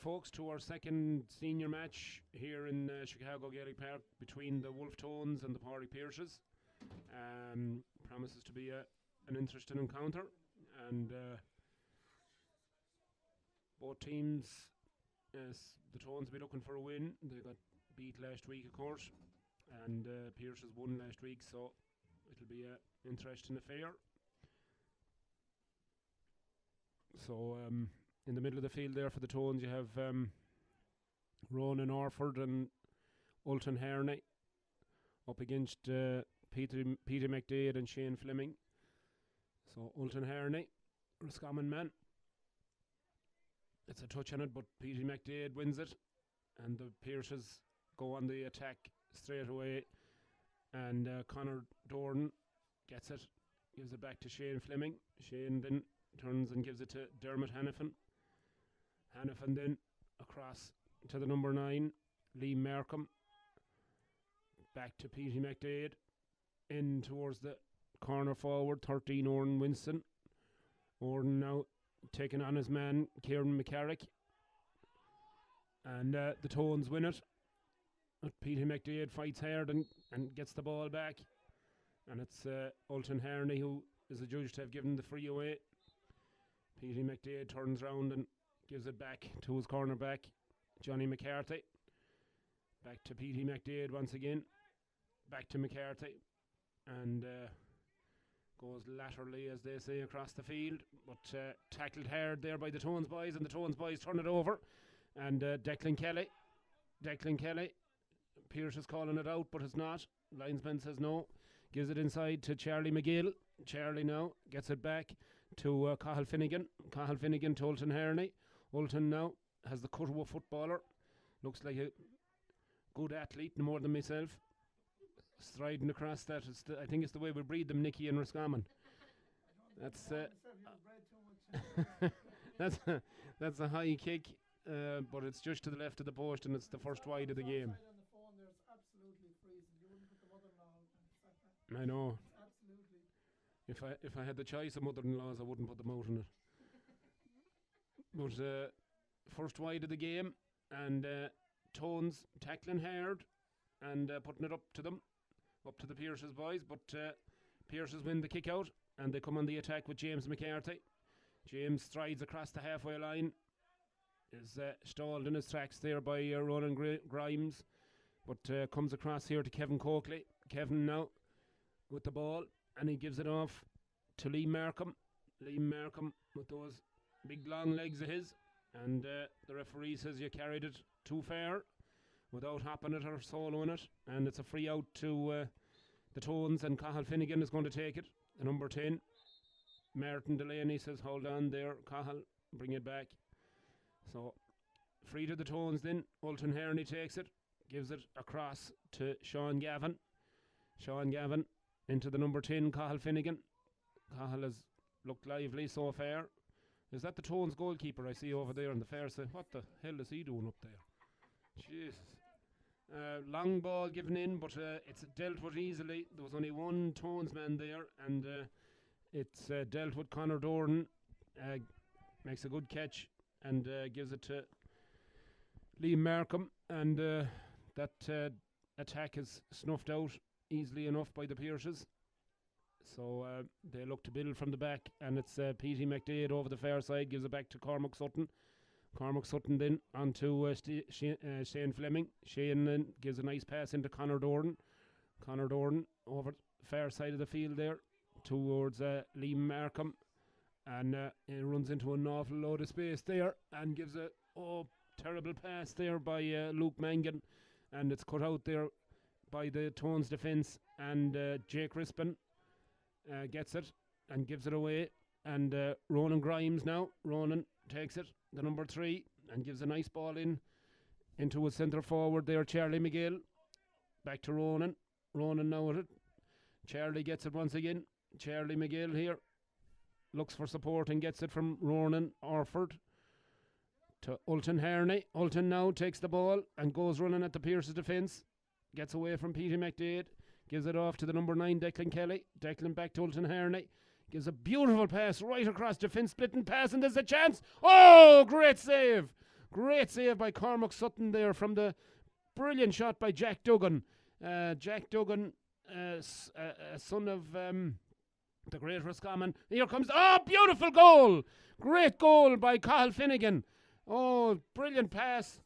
folks, to our second senior match here in Chicago Gaelic Park between the Wolf Tones and the Pádraig Pearses. Promises to be an interesting encounter, and both teams, the Tones will be looking for a win. They got beat last week, of course, and Pearses won last week, so it'll be an interesting affair. So in the middle of the field there for the Tones, you have Ronan Orford and Ultan Herney up against Peter McDade and Shane Fleming. So Ultan Herney, Roscommon man. It's a touch on it, but Peter McDade wins it, and the Pearses go on the attack straight away, and Conor Dorn gets it, gives it back to Shane Fleming. Shane then turns and gives it to Dermot Hannafin. Hannafin then across to the number 9, Liam Markham. Back to Petey McDade. In towards the corner forward, 13, Oran Winston. Oran now taking on his man, Kieran McCarrick. And the Tones win it. But Petey McDade fights hard and gets the ball back. And it's Ultan Herney who is adjudged to have given the free away. Petey McDade turns round and gives it back to his cornerback, Johnny McCarthy. Back to Petey McDade once again. Back to McCarthy. And goes laterally, as they say, across the field. But tackled hard there by the Tones boys, and the Tones boys turn it over. And Declan Kelly. Pearce is calling it out, but it's not. Linesman says no. Gives it inside to Charlie McGill. Charlie now gets it back to Cathal Finnegan. Cathal Finnegan to Ultan Herney. Ultan now has the cut of a footballer. Looks like a good athlete, no more than myself. Striding across that. I think it's the way we breed them, Nicky and Roscommon. That's that's a high kick, but it's just to the left of the post, and it's the first wide of the game. I know. If I had the choice of mother-in-laws, I wouldn't put them out in it. But first wide of the game, and Tones tackling hard and putting it up to them, up to the Pearses boys. But Pearses win the kick out, and they come on the attack with James McCarthy. James strides across the halfway line, is stalled in his tracks there by Ronan Grimes, but comes across here to Kevin Coakley. Kevin now with the ball, and he gives it off to Liam Markham. Liam Markham with those big long legs of his, and the referee says you carried it too far without hopping it or soloing it, and it's a free out to the Tones, and Cathal Finnegan is going to take it. The number 10, Martin Delaney, says hold on there, Cathal, bring it back. So free to the Tones then. Ultan Herney takes it, gives it across to Sean Gavin. Sean Gavin into the number 10, Cathal Finnegan. Cathal has looked lively so far. Is that the Tones goalkeeper I see over there on the far side? What the hell is he doing up there? Jesus. Long ball given in, but it's dealt with easily. There was only one Tones man there, and it's dealt with. Conor Dorn makes a good catch and gives it to Liam Markham, and that attack is snuffed out easily enough by the Pearses. So they look to build from the back, and it's Petey McDade over the far side, gives it back to Cormac Sutton. Cormac Sutton then onto Shane Fleming. Shane then gives a nice pass into Conor Dorn. Conor Dorn over the far side of the field there towards Liam Markham, and he runs into an awful load of space there and gives a terrible pass there by Luke Mangan, and it's cut out there by the Tones defence, and Jake Rispin gets it and gives it away, and Ronan Grimes now. Ronan takes it, the number 3, and gives a nice ball into a centre forward there, Charlie McGill. Back to Ronan. Ronan now with it. Charlie gets it once again. Charlie McGill here looks for support and gets it from Ronan Orford to Ultan Herney. Ultan now takes the ball and goes running at the Pearses defence. Gets away from Peter McDade. Gives it off to the number 9, Declan Kelly. Declan back to Ultan Herney. Gives a beautiful pass right across defence, splitting pass, and there's a chance. Oh, great save. Great save by Cormac Sutton there from the brilliant shot by Jack Duggan. Jack Duggan, son of the great Roscommon. Here comes, beautiful goal! Great goal by Cathal Finnegan. Oh, brilliant pass.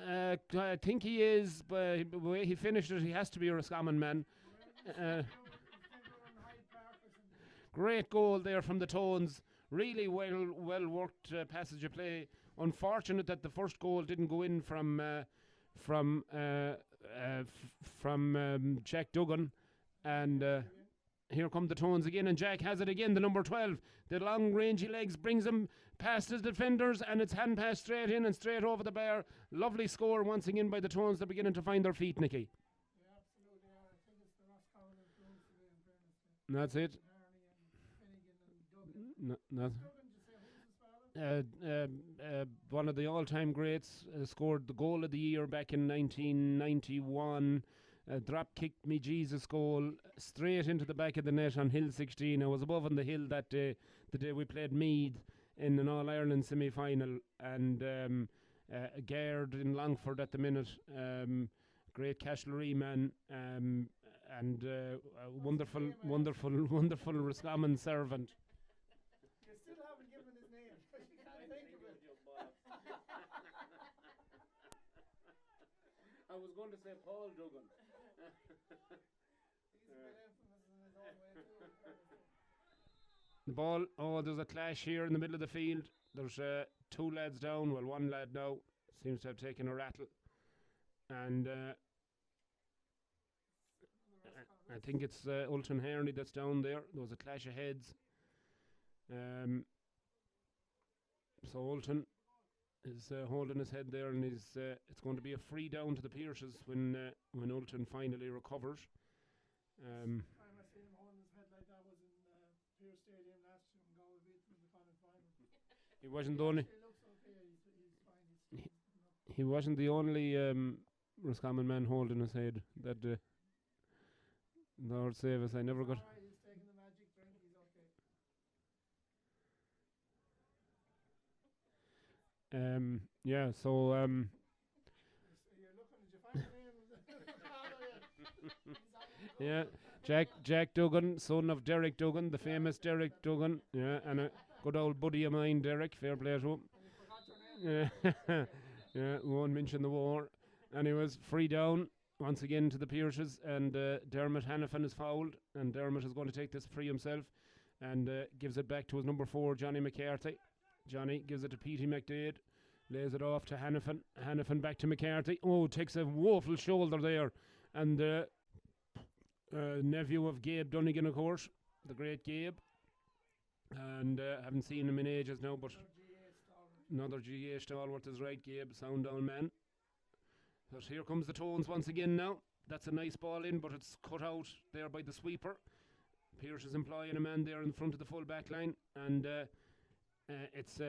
I think he is, but the way he finished it, he has to be a Roscommon man. Great goal there from the Tones. Really well worked passage of play. Unfortunate that the first goal didn't go in from Jack Duggan, and here come the Tones again, and Jack has it again. The number 12, the long rangy legs brings him past his defenders, and it's hand pass straight in and straight over the bar. Lovely score once again by the Tones. They're beginning to find their feet, Nicky. Yeah, absolutely. I think it's the Roscommon influence today, in fairness. That's it. One of the all-time greats, scored the goal of the year back in 1991. Drop kicked me Jesus goal straight into the back of the net on Hill 16. I was above on the hill that day, the day we played Meath in an All-Ireland semi-final, and Gard in Longford at the minute. Great Cashlery man, and wonderful Roscommon servant. You still haven't given his name, but you can't think of it. I was going to say Paul Duggan. He's a bit infamous in his own way too. The ball, there's a clash here in the middle of the field. There's two lads down, well, one lad now seems to have taken a rattle, and I think it's Ulton Herney that's down there. There was a clash of heads. So Ulton is holding his head there, and it's going to be a free down to the Pierces when Ulton finally recovers. Time I seen him holding his head like that was in Pierce Stadium last year when Galway beat them in the Connacht final. He wasn't the only. He looks okay. He's fine. He wasn't the only Roscommon man holding his head that Lord save us. I never got. Alright, he's taking the magic drink. He's okay. Yeah. So You're looking. Did you find the name? yeah, Jack Duggan, son of Derek Duggan, the famous Derek Duggan. Yeah, and a good old buddy of mine, Derek. Fair play to him. And you forgot your name. Yeah, won't mention the war. And he was free down once again to the Pierces, and Dermot Hannafin is fouled, and Dermot is going to take this free himself, and gives it back to his number 4, Johnny McCarthy. Johnny gives it to Petey McDade, lays it off to Hannafin. Hannafin back to McCarthy. Oh, takes a woeful shoulder there, and nephew of Gabe Dunnigan, of course, the great Gabe, and haven't seen him in ages now, but another GA stalwart is right, Gabe, sound down man. But here comes the Tones once again now. That's a nice ball in, but it's cut out there by the sweeper. Pierce is employing a man there in front of the full back line, and it's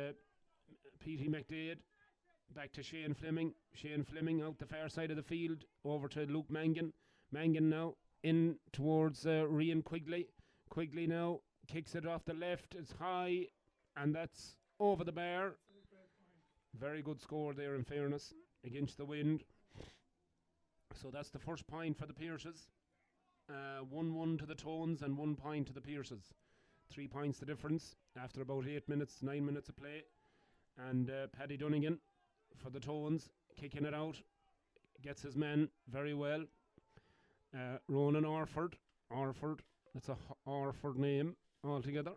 Petey McDade back to Shane Fleming. Shane Fleming out the far side of the field over to Luke Mangan. Mangan now in towards Rian Quigley. Quigley now kicks it off the left. It's high, and that's over the bar. Very good score there, in fairness, against the wind. So that's the first point for the Pierces. 1-1 to the Tones and 1 point to the Pierces. 3 points the difference after about 9 minutes of play. And Paddy Dunnigan for the Tones, kicking it out, gets his man very well. Ronan Orford, that's a Orford name altogether.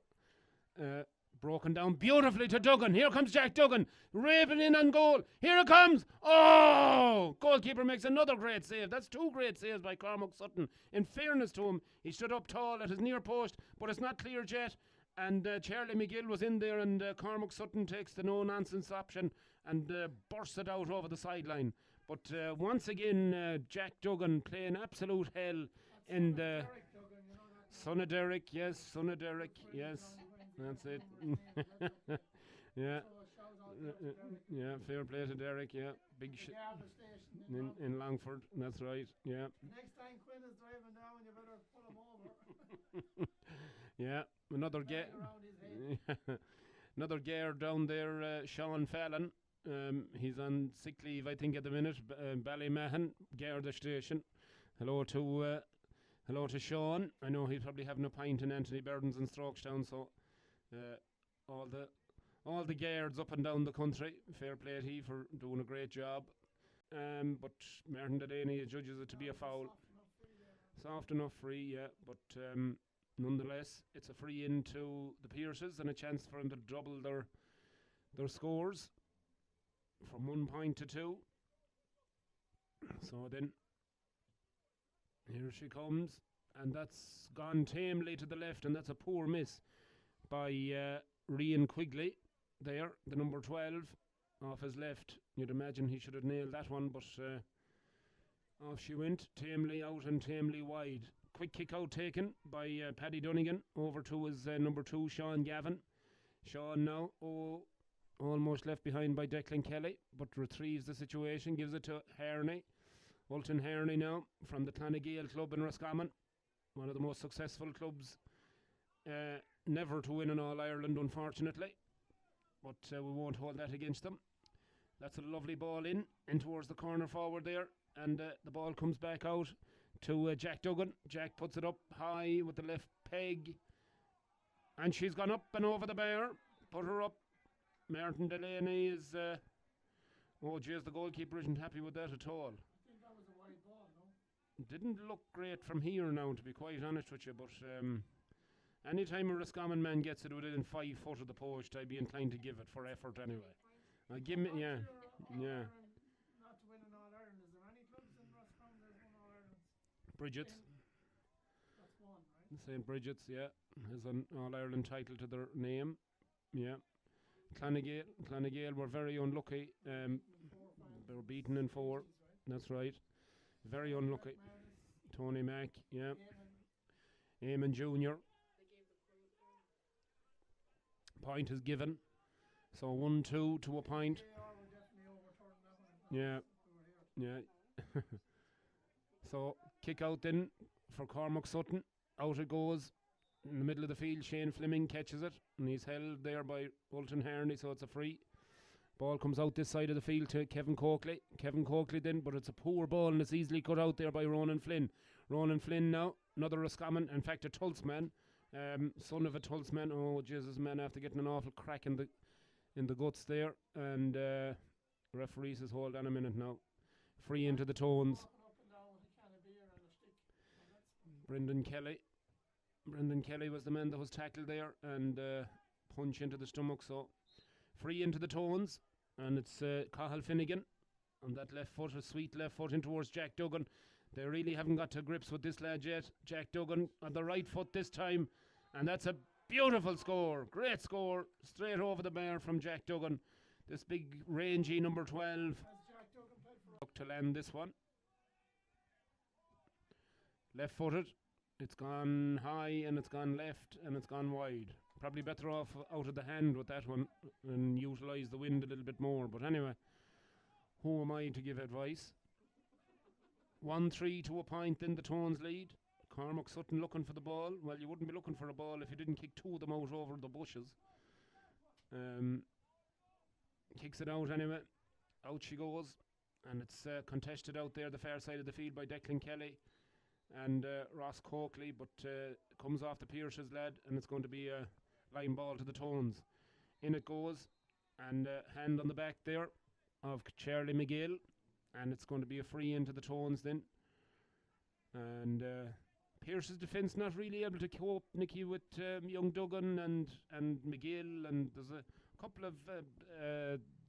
Broken down beautifully to Duggan. Here comes Jack Duggan, raving in on goal. Here it comes. Oh! Goalkeeper makes another great save. That's 2 great saves by Cormac Sutton. In fairness to him, he stood up tall at his near post, but it's not cleared yet. And Charlie McGill was in there, and Cormac Sutton takes the no-nonsense option and bursts it out over the sideline. But once again, Jack Duggan playing absolute hell in the... Son of Derek, yes, son of Derek, yes. That's it. Yeah. Yeah, fair play to Derek, yeah. Big in Longford, that's right, yeah. Next time Quinn is driving down, you better pull him over. Yeah, another gear down there, Sean Fallon. He's on sick leave, I think, at the minute. Ballymahan, Garda Station. Hello to Sean. I know he's probably having a pint in Anthony Burdens in Strokestown, so all the guards up and down the country, fair play to he for doing a great job. But Martin Delaney judges it to be a foul. Soft enough free, yeah, but nonetheless, it's a free into the Pierces and a chance for them to double their scores from 1 point to 2. So then, here she comes, and that's gone tamely to the left, and that's a poor miss by Rian Quigley there, the number 12, off his left. You'd imagine he should have nailed that one, but off she went, tamely out and tamely wide. Quick kick out taken by Paddy Dunnigan over to his number 2, Sean Gavin. Sean now, almost left behind by Declan Kelly, but retrieves the situation, gives it to Herney. Ulton Herney now from the Clonagale club in Roscommon, one of the most successful clubs, never to win in All-Ireland unfortunately, but we won't hold that against them. That's a lovely ball in towards the corner forward there, and the ball comes back out to Jack Duggan. Jack puts it up high with the left peg, and she's gone up and over the bar. Put her up. Martin Delaney is the goalkeeper isn't happy with that at all. I think that was a wide ball, no? Didn't look great from here now, to be quite honest with you, but any time a Roscommon man gets it within 5 foot of the post, I'd be inclined to give it for effort anyway. Give me, yeah. Not to win an All-Ireland. Is there any clubs in Roscommon that won All-Irelands? Bridget's. That's one, right? St. Bridget's, yeah, has an All-Ireland title to their name. Yeah. Clonagale were very unlucky. They were beaten in 4. That's right. Very unlucky. Tony Mack, yeah. Eamon Jr. Point is given. So 1-2 to a point. Yeah. So kick out then for Cormac Sutton. Out it goes. In the middle of the field, Shane Fleming catches it, and he's held there by Ulton Herney, so it's a free. Ball comes out this side of the field to Kevin Coakley. Kevin Coakley then, but it's a poor ball, and it's easily cut out there by Ronan Flynn. Ronan Flynn now, another Roscommon, in fact a Tulse man, son of a Tulse man. Oh, Jesus, man, after getting an awful crack in the guts there, and referee says, hold on a minute now. Free into the Tones. Brendan Kelly was the man that was tackled there, and punch into the stomach. So free into the Tones, and it's Cathal Finnegan on that left foot, a sweet left foot in towards Jack Duggan. They really haven't got to grips with this lad yet. Jack Duggan on the right foot this time, and that's a beautiful score, great score, straight over the bar from Jack Duggan. This big rangy number 12 to land this one. Left footed. It's gone high and it's gone left and it's gone wide. Probably better off out of the hand with that one and utilise the wind a little bit more. But anyway, who am I to give advice? 1-3 to a point, then the Tones lead. Cormac Sutton looking for the ball. Well, you wouldn't be looking for a ball if you didn't kick 2 of them out over the bushes. Kicks it out anyway. Out she goes. And it's contested out there the far side of the field by Declan Kelly and Ross Coakley, but comes off the Pierce's lad, and it's going to be a line ball to the Tones. In it goes, and hand on the back there of Charlie McGill, and it's going to be a free into the Tones then. And Pierce's defence not really able to cope, Nicky, with young Duggan and McGill, and there's a couple of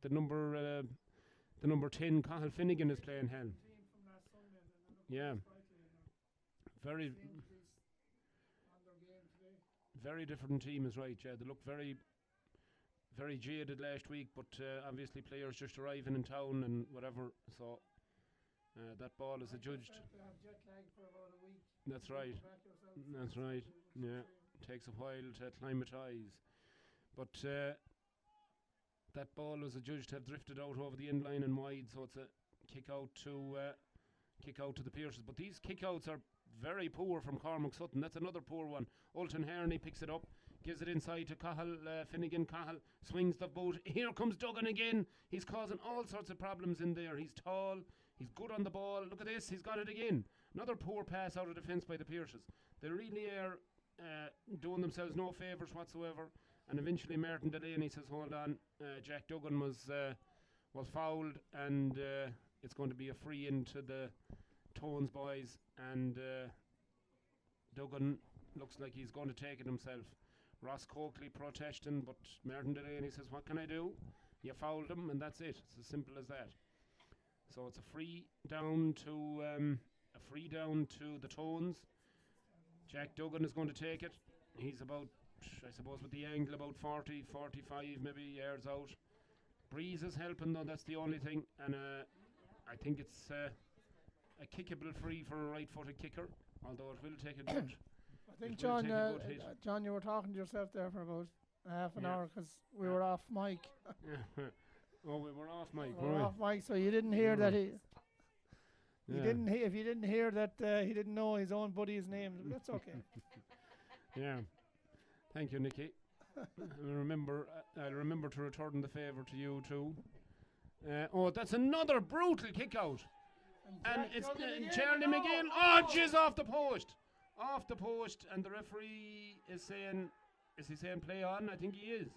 the number 10, Cathal Finnegan, is playing hell. Yeah. Very different team is right, yeah. They look very jaded last week, but obviously players just arriving in town and whatever, so that ball is adjudged. That's right. That's right. Yeah. Takes a while to acclimatise. But that ball was adjudged to have drifted out over the end line and wide, so it's a kick out to the Pierces. But these kick outs are very poor from Cormac Sutton. That's another poor one. Ulton Herney picks it up, Gives it inside to Cahill, Finnegan. Cahill swings the boat. Here comes Duggan again. He's causing all sorts of problems in there. He's tall. He's good on the ball. Look at this. He's got it again. Another poor pass out of defence by the Pierces. They really are doing themselves no favours whatsoever. And eventually Martin Delaney says, hold on. Jack Duggan was fouled, and it's going to be a free into the Tones boys. And Duggan looks like he's going to take it himself. Ross Coakley protesting, but Martin Delaney says, what can I do? You fouled him, and that's it. It's as simple as that. So it's a free down to the Tones. Jack Duggan is going to take it. He's about, I suppose, with the angle about 40, 45 maybe yards out. Breeze is helping though, that's the only thing. And I think it's a kickable free for a right-footed kicker, although it will take a good. I think John, you were talking to yourself there for about half an hour because we were off mic. Oh, we were off mic. We were off mic, so you didn't hear that he. If you didn't hear that he didn't know his own buddy's name, that's okay. Yeah, thank you, Nicky. I'll remember to return the favour to you too. That's another brutal kick out, and it's Charlie McGill. Oh, jeez, off the post, and the referee is saying, is he saying play on? I think he is.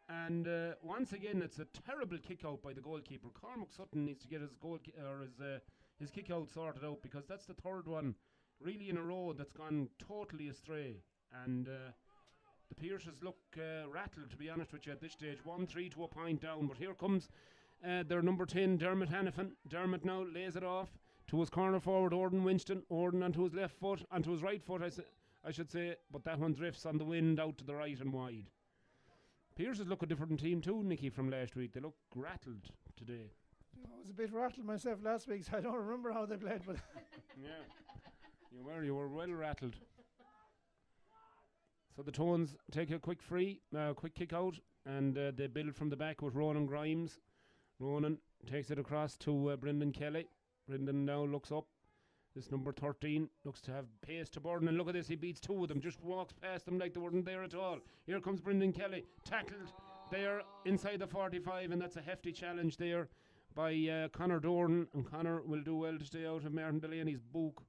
And once again, it's a terrible kick out by the goalkeeper. Cormac Sutton needs to get his kick out sorted out, because that's the third one really in a row that's gone totally astray. And the Pierces look rattled, to be honest with you, at this stage. 1-3 to a point down, but here comes their number 10, Dermot Hannafin. Dermot now lays it off to his corner forward, Orden Winston. Orden onto his left foot, onto his right foot, I should say, but that one drifts on the wind out to the right and wide. Pierces look a different team too, Nicky, from last week. They look rattled today. I was a bit rattled myself last week, so I don't remember how they played, but yeah, you were well rattled. So the Tones take a quick kick out, and they build from the back with Ronan Grimes. Ronan takes it across to Brendan Kelly. Brendan now looks up. This number 13 looks to have pace to burn, and look at this, he beats two of them, just walks past them like they weren't there at all. Here comes Brendan Kelly, tackled there inside the 45, and that's a hefty challenge there by Conor Dorn, and Conor will do well to stay out of Martin Delaney's book.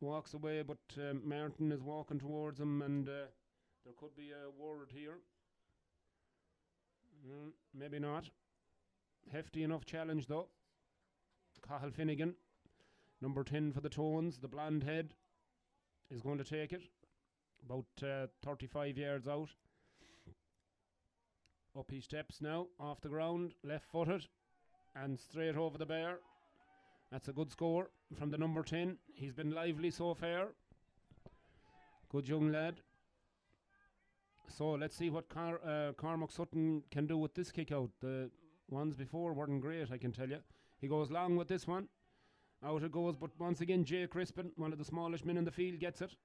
Walks away, but Martin is walking towards him, and there could be a word here. Maybe not. Hefty enough challenge though. Cahill Finnegan, number 10 for the Tones, the blonde head, is going to take it about 35 yards out. Up he steps now, off the ground, left-footed, and straight over the bar. That's a good score from the number 10. He's been lively so far. Good young lad. So let's see what Cormac Sutton can do with this kick out. The ones before weren't great, I can tell you. He goes long with this one. Out it goes, but once again, Jay Crispin, one of the smallest men in the field, gets it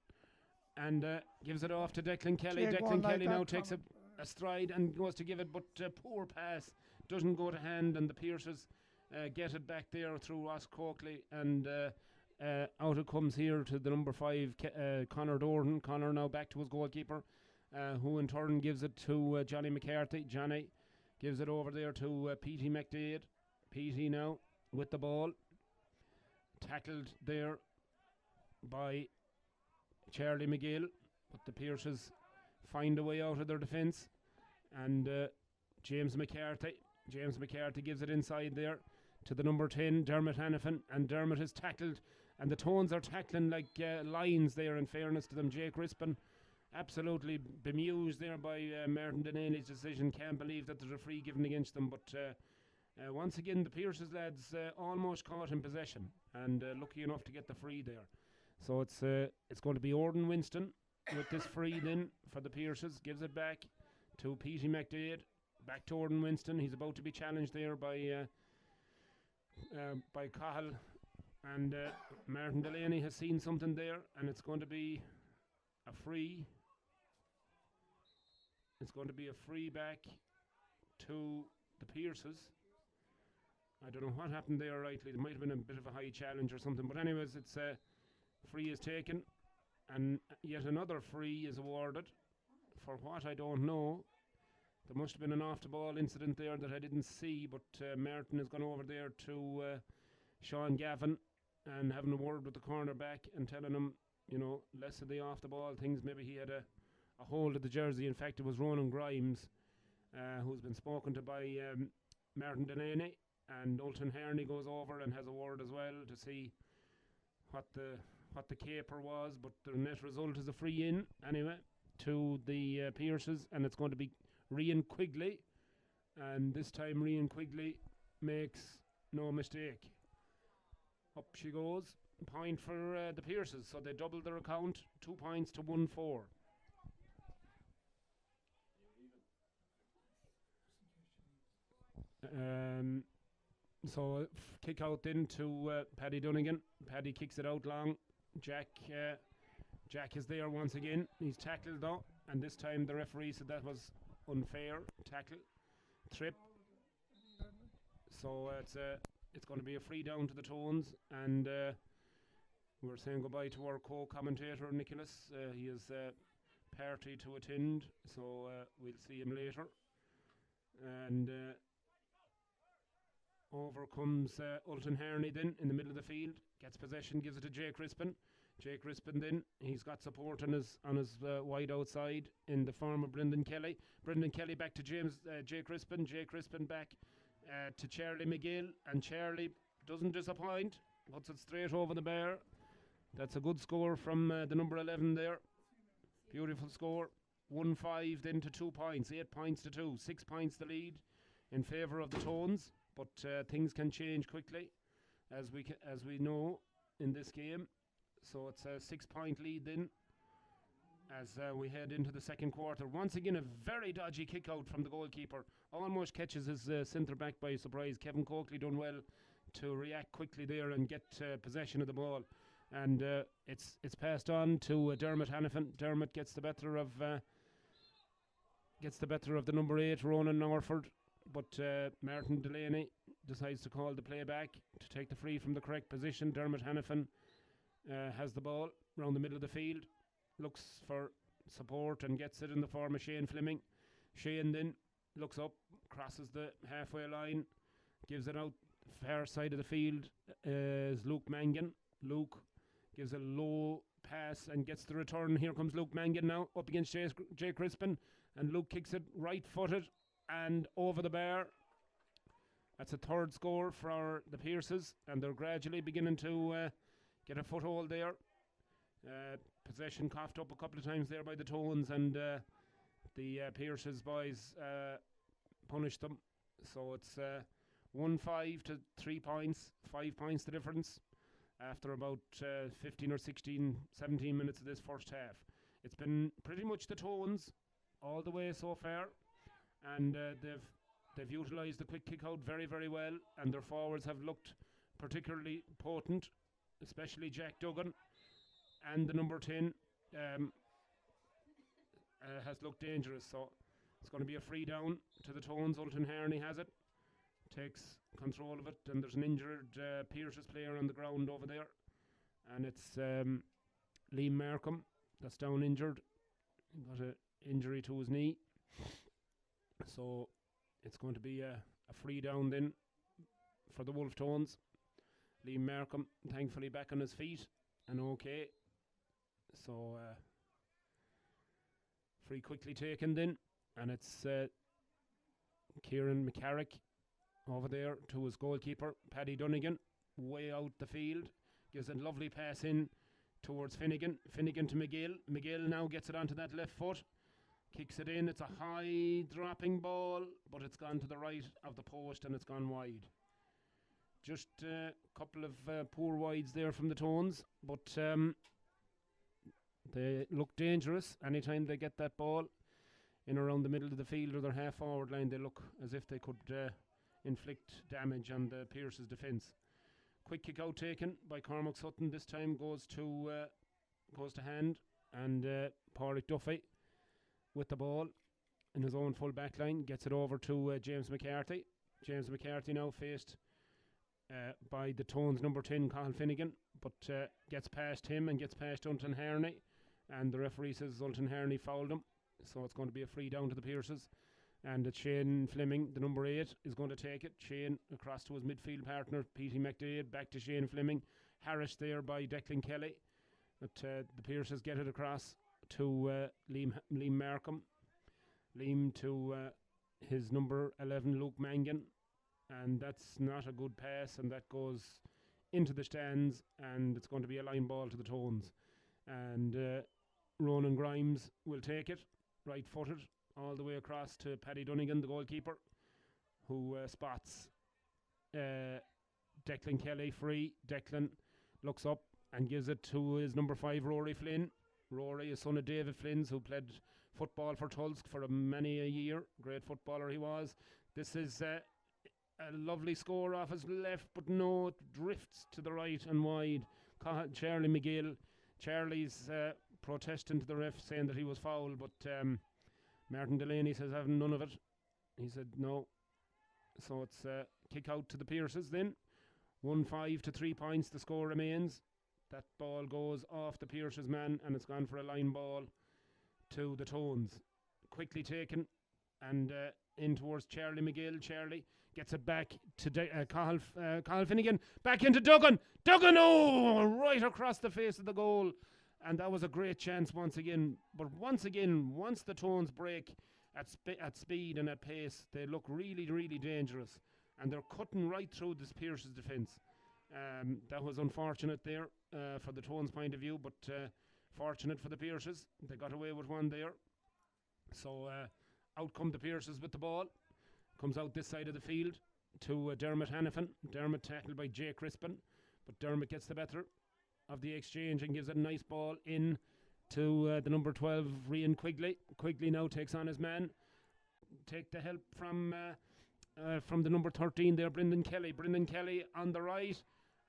and gives it off to Declan Kelly. Declan Kelly now takes a stride and goes to give it, but poor pass. Doesn't go to hand, and the Pierces get it back there through Ross Coakley, and out it comes here to the number 5, Conor Dorn. Conor now back to his goalkeeper, who in turn gives it to Johnny McCarthy. Johnny gives it over there to Petey McDade. Petey now with the ball. Tackled there by Charlie McGill, but the Pierces find a way out of their defence, and James McCarthy gives it inside there to the number 10, Dermot Hannafin, and Dermot is tackled, and the Tones are tackling like lions there, in fairness to them. Jake Crispin absolutely bemused there by Martin Delaney's decision. Can't believe that there's a free given against them, but once again the Pierces lads almost caught in possession and lucky enough to get the free there. So it's going to be Orden Winston with this free then for the Pierces. Gives it back to Petey McDade. Back to Orden Winston. He's about to be challenged there by Cahill, and Martin Delaney has seen something there, and it's going to be a free. It's going to be a free back to the Pierces. I don't know what happened there rightly. There might have been a bit of a high challenge or something, but anyways, it's free is taken, and yet another free is awarded. for what I don't know. There must have been an off-the-ball incident there that I didn't see, but Martin has gone over there to Sean Gavin and having a word with the cornerback and telling him, less of the off-the-ball things. Maybe he had a hold of the jersey. In fact, it was Ronan Grimes, who's been spoken to by Martin Delaney, and Ultan Herney goes over and has a word as well to see what the caper was, but the net result is a free in anyway to the Pierces, and it's going to be Rian Quigley, and this time Rian Quigley makes no mistake. Up she goes, point for the Pierces, so they double their account, 2 points to 1-4. So kick out then to Paddy Dunnigan. Paddy kicks it out long. Jack is there once again. He's tackled though, and this time the referee said that was unfair tackle, trip. So it's going to be a free down to the Tones, and we're saying goodbye to our co-commentator Nicholas. He is party to attend, so we'll see him later. And over comes Ultan Herney then in the middle of the field, gets possession, gives it to Jake Crispin. Jake Crispin then, he's got support on his wide outside in the form of Brendan Kelly. Brendan Kelly back to Jake Crispin. Jake Crispin back to Charlie McGill, and Charlie doesn't disappoint, puts it straight over the bar. That's a good score from the number 11 there. Beautiful score. 1-5 then to 2 points, 8 points to 2, 6 points the lead in favour of the Tones, but things can change quickly as we know in this game. So it's a 6-point lead then as we head into the second quarter. Once again, a very dodgy kick out from the goalkeeper. Almost catches his centre back by surprise. Kevin Coakley done well to react quickly there and get possession of the ball. And it's passed on to Dermot Hannafin. Dermot gets the better of the number 8, Ronan Norford. But Martin Delaney decides to call the play back to take the free from the correct position. Dermot Hannafin has the ball around the middle of the field, looks for support and gets it in the form of Shane Fleming. Shane then looks up, crosses the halfway line, gives it out far side of the field is Luke Mangan. Luke gives a low pass and gets the return. Here comes Luke Mangan now up against Jay Crispin, and Luke kicks it right footed and over the bar. That's a third score for the Pierces, and they're gradually beginning to get a foothold there. Possession coughed up a couple of times there by the Tones, and the Pierces boys punished them. So it's 1-5 to 3 points, 5 points the difference after about 15 or 16, 17 minutes of this first half. It's been pretty much the Tones all the way so far, and they've utilised the quick kick out very, very well, and their forwards have looked particularly potent, especially Jack Duggan, and the number 10 has looked dangerous. So it's going to be a free down to the Tones. Ultan Herney has it, takes control of it, and there's an injured Pierces player on the ground over there, and it's Liam Markham that's down injured. He got an injury to his knee, so it's going to be a free down then for the Wolf Tones. Liam Markham thankfully back on his feet and okay, so free quickly taken then, and it's Kieran McCarrick over there to his goalkeeper Paddy Dunnigan, way out the field, gives a lovely pass in towards Finnegan to McGill. McGill now gets it onto that left foot, kicks it in. It's a high dropping ball, but it's gone to the right of the post and it's gone wide. Just a couple of poor wides there from the Tones, but they look dangerous anytime they get that ball in around the middle of the field or their half forward line. They look as if they could inflict damage on the Pierce's defence. Quick kick out taken by Cormac Sutton. This time goes to hand, and Pádraig Duffy with the ball in his own full back line gets it over to James McCarthy. James McCarthy now faced by the Tones number 10 Cathal Finnegan, but gets past him and gets past Ultan Herney, and the referee says Ultan Herney fouled him, So it's going to be a free down to the Pierces. And it's Shane Fleming, the number 8, is going to take it. Shane across to his midfield partner, Petey McDade, back to Shane Fleming. Harris there by Declan Kelly. But the Pierces get it across to Liam Markham. Liam to his number 11, Luke Mangan. And that's not a good pass, and that goes into the stands, and it's going to be a line ball to the Tones. And Ronan Grimes will take it, right-footed, all the way across to Paddy Dunnigan, the goalkeeper, who spots Declan Kelly free. Declan looks up and gives it to his number 5, Rory Flynn. Rory is son of David Flynn's, who played football for Tulsk for many a year. Great footballer he was. This is a lovely score off his left, but no, it drifts to the right and wide. Charlie McGill. Charlie's protesting to the ref, saying that he was fouled, but Martin Delaney says, having none of it. He said no. So it's kick out to the Pierces then. 1-5 to 3 points, the score remains. That ball goes off the Pierces man, and it's gone for a line ball to the Tones. Quickly taken and in towards Charlie McGill. Charlie gets it back to Cathal Finnegan. Back into Duggan. Duggan, oh, right across the face of the goal. And that was a great chance once again. But once again, once the Tones break at speed and at pace, they look really, really dangerous. And they're cutting right through this Pierce's defence. That was unfortunate there for the Tones' point of view, but fortunate for the Pierces. They got away with one there. So out come the Pierces with the ball. Comes out this side of the field to Dermot Hannafin. Dermot tackled by Jake Crispin, but Dermot gets the better of the exchange and gives it a nice ball in to the number 12, Rian Quigley. Quigley now takes on his man. Take the help from the number 13 there, Brendan Kelly. Brendan Kelly on the right,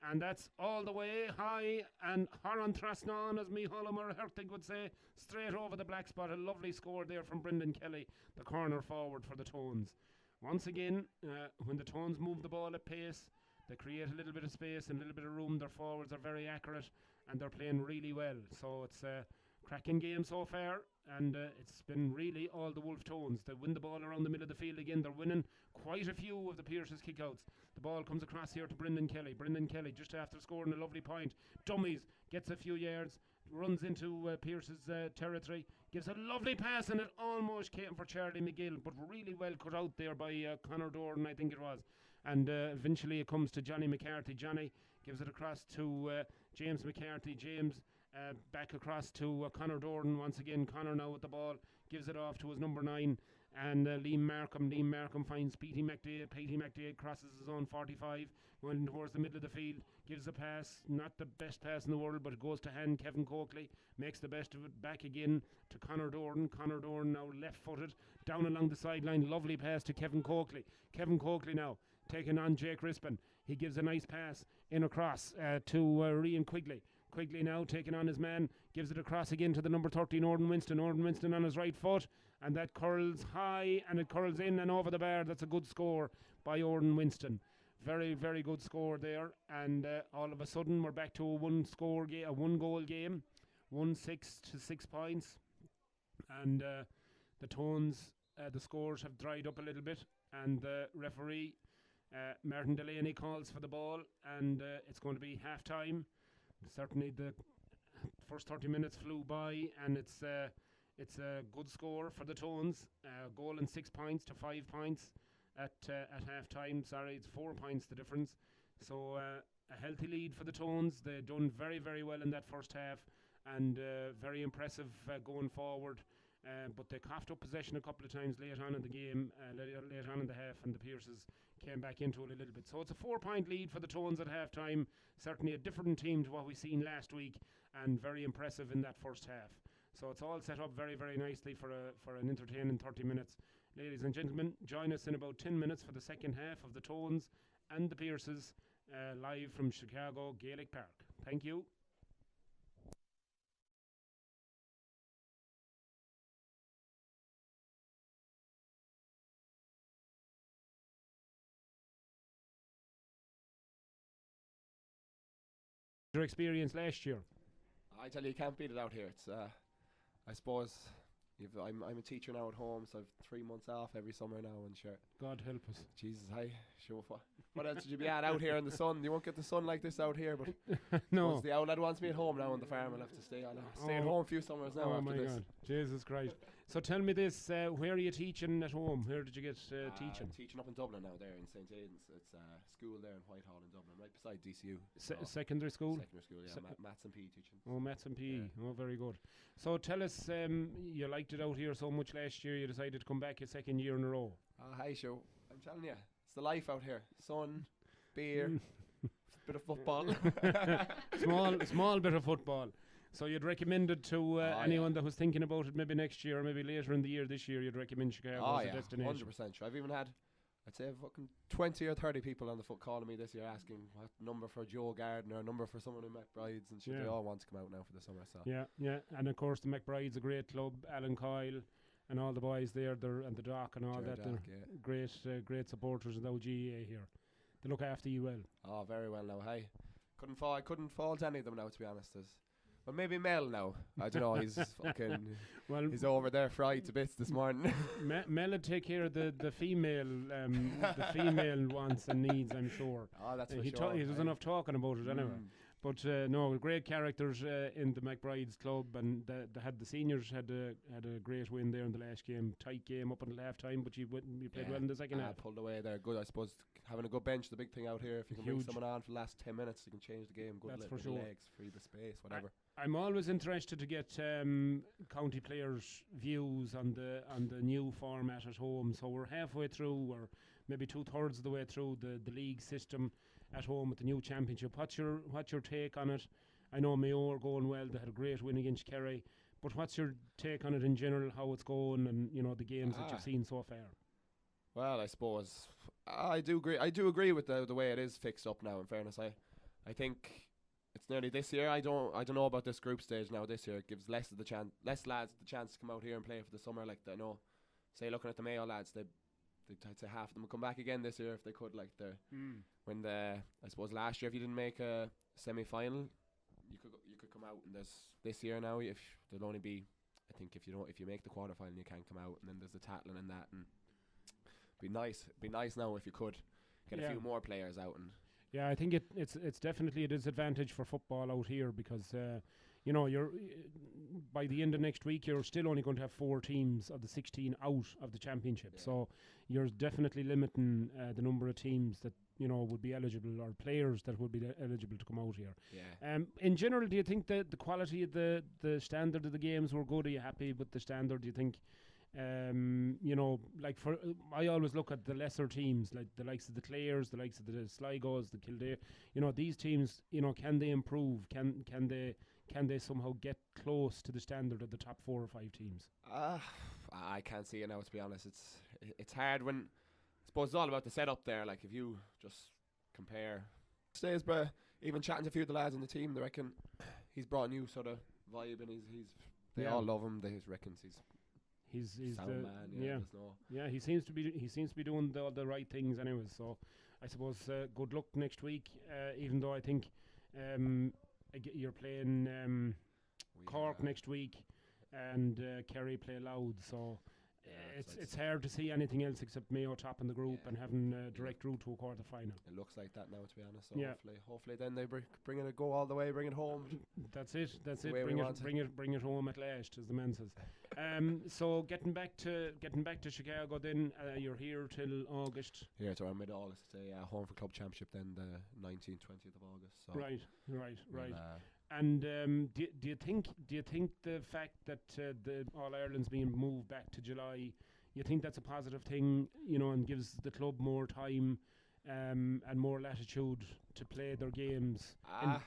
and that's all the way high and Horan Trasnan, as Micheál Mar Hertig would say, straight over the black spot. A lovely score there from Brendan Kelly, the corner forward for the Tones. Once again, when the Tones move the ball at pace, they create a little bit of space and a little bit of room. Their forwards are very accurate and they're playing really well. So it's a cracking game so far, and it's been really all the Wolf Tones. They win the ball around the middle of the field again. They're winning quite a few of the Pierce's kickouts. The ball comes across here to Brendan Kelly. Brendan Kelly, just after scoring a lovely point, dummies, gets a few yards, runs into Pierce's territory, gives a lovely pass, and it almost came for Charlie McGill, but really well cut out there by Conor Doran, I think it was. And eventually it comes to Johnny McCarthy. Johnny gives it across to James McCarthy. James back across to Conor Doran once again. Conor now with the ball, gives it off to his number 9. And Liam Markham. Liam Markham finds Petey McDade. Petey McDade crosses his own 45, going towards the middle of the field, gives a pass, not the best pass in the world, but it goes to hand. Kevin Coakley makes the best of it, back again to Conor Doran. Conor Doran now left-footed, down along the sideline, lovely pass to Kevin Coakley. Kevin Coakley now taking on Jake Crispin. He gives a nice pass in across to Rian Quigley. Quigley now taking on his man, gives it across again to the number 13, Ordan Winston. Ordan Winston on his right foot, and that curls high and it curls in and over the bar. That's a good score by Ordan Winston. Very, very good score there. And all of a sudden we're back to a one-goal game, 1-6 to 6 points. And the Tones, the scores have dried up a little bit, and the referee Martin Delaney calls for the ball, and it's going to be half-time. Certainly the first 30 minutes flew by, and it's a good score for the Tones. Goal and 6 points to 5 points at half time. Sorry, it's 4 points the difference. So a healthy lead for the Tones. They've done very, very well in that first half, and very impressive going forward. But they coughed up possession a couple of times late on in the game, late on in the half, and the Pierces came back into it a little bit. So it's a 4-point lead for the Tones at half time. Certainly a different team to what we seen last week, and very impressive in that first half. So it's all set up very, very nicely for an entertaining 30 minutes. Ladies and gentlemen, join us in about 10 minutes for the second half of the Tones and the Pierces, live from Chicago Gaelic Park. Thank you. Your experience last year? I tell you can't beat it out here. It's, I suppose, I'm a teacher now at home, so I've 3 months off every summer now, and sure. God help us. Jesus, sure. What else would you be at out here in the sun? You won't get the sun like this out here, but No. once the outlet wants me at home now on the farm, I'll have to stay. I'll stay at home a few summers now Oh after my this. God, Jesus Christ! So tell me this: where are you teaching at home? Where did you get teaching? Teaching up in Dublin now, there in St Aidan's. It's a school there in Whitehall in Dublin, right beside DCU. Secondary school. Secondary school, yeah. Maths and PE teaching. Oh, maths and PE. Yeah. Oh, very good. So tell us, you liked it out here so much last year, you decided to come back a second year in a row. Hi, show. I'm telling you, it's the life out here. Sun, beer, bit of football. small bit of football. So you'd recommend it to anyone that was thinking about it maybe next year or maybe later in the year this year, you'd recommend Chicago as a destination. 100%. Sure. I've even had, I'd say, fucking 20 or 30 people on the foot calling me this year asking what number for Joe Gardner, a number for someone in McBride's, and shit. They all want to come out now for the summer. So yeah, and of course the McBride's a great club. Alan Coyle and all the boys there, and the Doc and all Jared that, Doc, they're great supporters of the OGA here. They look after you well. Oh, very well now. Hey, I couldn't fault any of them now, to be honest. Well, maybe Mel now. I don't know. He's fucking. Well, he's over there fried to bits this morning. Mel would take care of the female wants and needs, I'm sure. Oh, that's for sure. He does enough talking about it anyway. But no, great characters in the McBride's club, and the seniors had a great win there in the last game. Tight game up until half time, but you played well in the second half. Pulled away there. Good, I suppose. Having a good bench, the big thing out here. If you can bring someone on for the last 10 minutes, you can change the game. Good, that's for sure. Legs, free the space, whatever. I'm always interested to get county players' views on the new format at home. So we're halfway through, or maybe 2/3 of the way through the league system at home with the new championship. What's your take on it? I know Mayo are going well. They had a great win against Kerry. But what's your take on it in general? How it's going, and the games that you've seen so far? Well, I suppose I do agree. I do agree with the way it is fixed up now. In fairness, I think it's nearly this year. I don't know about this group stage now. This year it gives less lads the chance to come out here and play for the summer. Like I know, say looking at the Mayo lads, I'd say half of them would come back again this year if they could. Like I suppose last year if you didn't make a semi-final, you could come out, and there's this year now if there'll only be, I think if you make the quarter-final you can't come out, and then there's the tattling and that, and be nice now if you could get a few more players out. And yeah, I think it's definitely a disadvantage for football out here because you're by the end of next week you're still only going to have 4 teams of the 16 out of the championship. So you're definitely limiting the number of teams that would be eligible, or players that would be eligible to come out here. In general, do you think that the quality of the standard of the games were good? Are you happy with the standard? Do you think I always look at the lesser teams, like the likes of the Clares, the likes of the Sligos, the Kildare. These teams, can they improve? Can they somehow get close to the standard of the top 4 or 5 teams? I can't see it now, to be honest. It's hard when, I suppose it's all about the setup there. Like if you just compare, even chatting to a few of the lads on the team, they reckon he's brought a new sort of vibe, and they all love him. They reckon he's sound man. He seems to be doing the right things anyways. So I suppose good luck next week. Even though I think you're playing Cork next week, and Kerry play Louth. So it's hard to see anything else except Mayo topping the group and having a direct route to a quarter final. It looks like that now, to be honest. So hopefully then they bring it go all the way, bring it home. That's it. Bring it home at last, as the man says. So getting back to Chicago, then you're here till August. Here to our mid-August, home for club championship. Then the 19th, 20th of August. So right. And do you think the fact that the All Ireland's being moved back to July, you think that's a positive thing, and gives the club more time and more latitude to play their games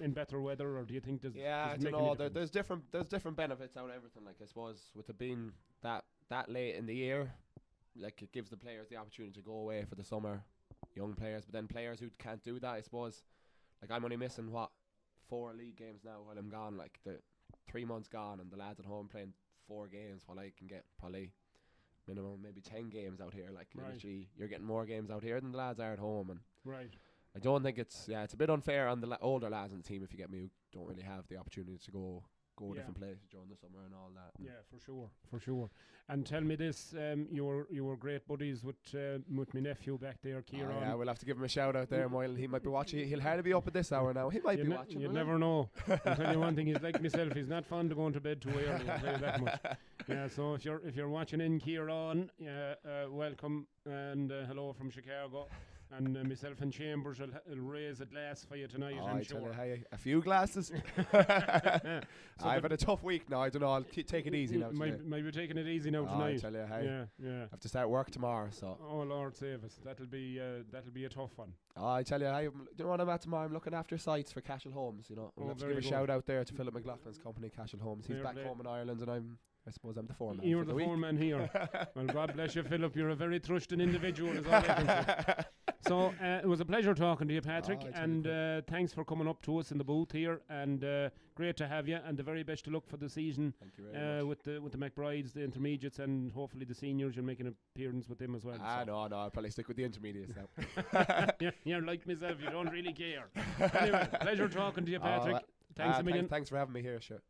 in better weather, or do you think there's I don't know. There's different benefits out of everything. Like I suppose with it being that late in the year, like it gives the players the opportunity to go away for the summer, young players. But then players who can't do that, I suppose, like I'm only missing 4 league games now while I'm gone. Like the 3 months gone, and the lads at home playing 4 games while I can get probably minimum maybe 10 games out here. Like literally, you're getting more games out here than the lads are at home, and I don't think it's a bit unfair on the older lads on the team, if you get me, who don't really have the opportunity to go go Yeah. different places during the summer and all that. And Yeah, for sure. And tell me this, you were great buddies with my nephew back there, Kieran. yeah, we'll have to give him a shout out there, Moyle. He might be watching. He'll hardly be up at this hour now. He might be watching. You will he? never know. I'll tell you one thing, he's like myself, he's not fond of going to bed too early, I'll tell you that much. Yeah, so if you're watching in, Kieran, welcome, and hello from Chicago. And myself and Chambers will raise a glass for you tonight, I'm I sure. tell you, hey, a few glasses. So I've had a tough week now. I don't know. I'll take it easy now. Today. Might be taking it easy now I tonight. tell you, hey, Yeah. I have to start work tomorrow. So Oh Lord save us. That'll be a tough one. I tell you, you know what I'm at tomorrow? I'm looking after sites for Cashel Homes. You know, I'll have to give very a good. shout out there to Philip McLaughlin's company, Cashel Homes. He's Fair back play. home in Ireland, and I suppose I'm the foreman. You're for the week. foreman here. Well, God bless you, Philip. You're a very trusting individual, is all I can say. So it was a pleasure talking to you, Patrick, I tell you, and thanks for coming up to us in the booth here. And great to have you, and the very best of luck for the season. Thank you very much. with the McBrides, the intermediates, and hopefully the seniors. You'll make an appearance with them as well. So. No, I'll probably stick with the intermediates now. You're like myself. You don't really care. Anyway, pleasure talking to you, Patrick. Thanks a million. Thanks for having me here, sure.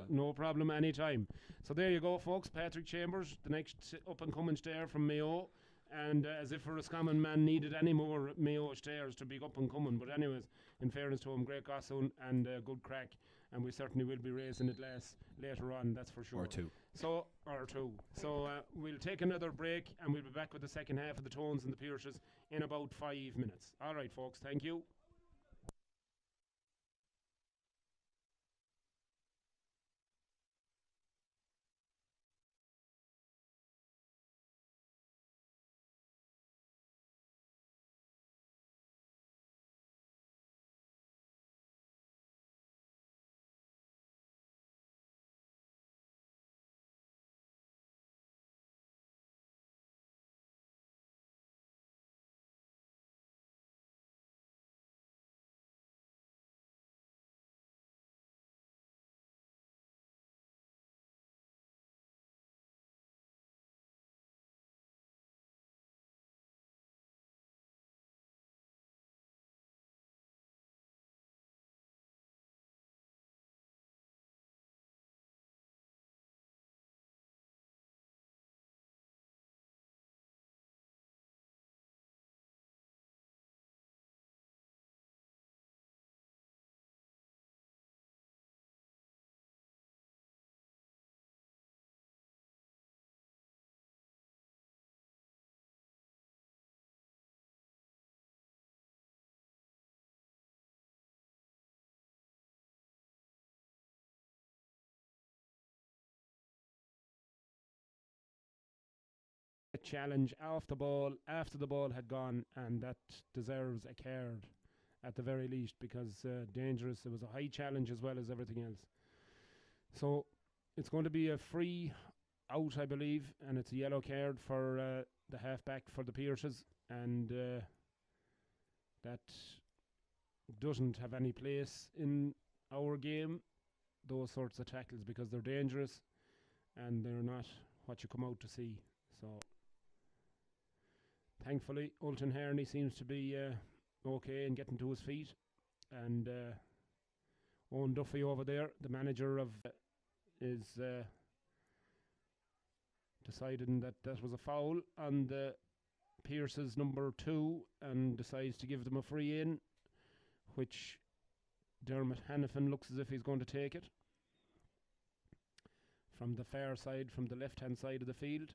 No problem, anytime. So there you go, folks. Patrick Chambers, the next up-and-coming star from Mayo. And as if Roscommon man needed any more Mayo stars to be up-and-coming. But anyways, in fairness to him, great gossoon and good crack. And we certainly will be raising a glass later on, that's for sure. Or two. So we'll take another break and we'll be back with the second half of the Tones and the Pierces in about 5 minutes. All right, folks, thank you. A challenge off the ball after the ball had gone, and that deserves a card at the very least, because dangerous. It was a high challenge as well as everything else. So it's going to be a free out, I believe, and it's a yellow card for the halfback for the Pierces, and that doesn't have any place in our game, those sorts of tackles, because they're dangerous and they're not what you come out to see. So thankfully Ulton Harney seems to be okay in getting to his feet, and Owen Duffy over there, the manager of is deciding that that was a foul on the Pierce's number 2 and decides to give them a free in, which Dermot Hannafin looks as if he's going to take it from the far side, from the left hand side of the field.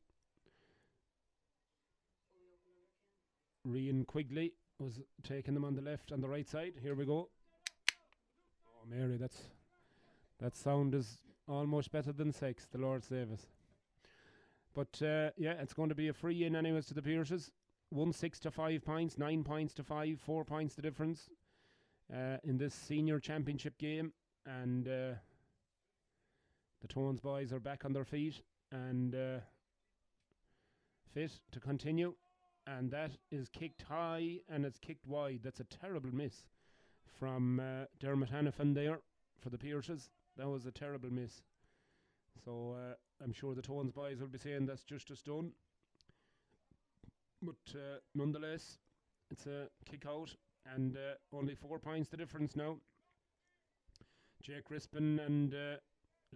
Rian Quigley was taking them on the left and the right side. Here we go. Oh Mary, that sound is almost better than sex, the Lord save us. But yeah, it's going to be a free in anyways to the Pierces. 1-6 to 5 points, 9 points to 5, 4 points the difference in this senior championship game. And the Tones boys are back on their feet and fit to continue. And that is kicked high and it's kicked wide. That's a terrible miss from Dermot Hannafin there for the Pierces. That was a terrible miss. So I'm sure the Tones boys will be saying that's just a stone. But nonetheless, it's a kick out and only 4 points the difference now. Jake Crispin and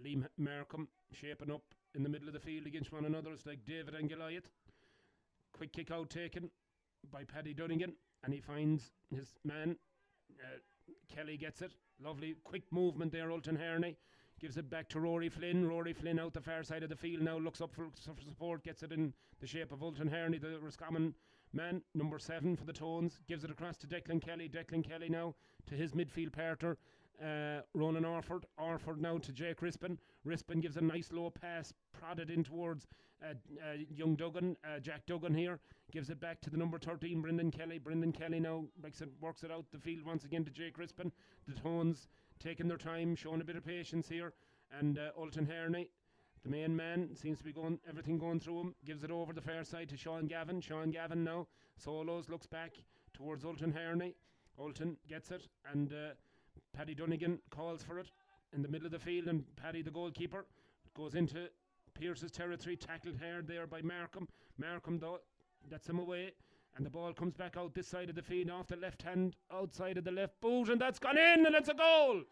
Liam Markham shaping up in the middle of the field against one another. It's like David and Goliath. Quick kick out taken by Paddy Dunnigan, and he finds his man. Kelly gets it. Lovely quick movement there. Ultan Herney gives it back to Rory Flynn. Rory Flynn out the far side of the field now, looks up for support, gets it in the shape of Ultan Herney, the Roscommon man, number 7 for the Tones. Gives it across to Declan Kelly. Declan Kelly now to his midfield partner, Ronan Orford. Orford now to Jake Rispin. Rispin gives a nice low pass, prodded in towards young Duggan, Jack Duggan here. Gives it back to the number 13, Brendan Kelly. Brendan Kelly now works it out the field once again to Jake Rispin. The Tones taking their time, showing a bit of patience here. And Ultan Herney, the main man, seems to be everything going through him. Gives it over the far side to Sean Gavin. Sean Gavin now solos, looks back towards Ultan Herney. Ultan gets it, and Paddy Dunnigan calls for it in the middle of the field, and Paddy, the goalkeeper, goes into Pearce's territory, tackled hard there by Markham. Markham though, gets him away, and the ball comes back out this side of the field off the left hand, outside of the left boot, and that's gone in, and it's a goal.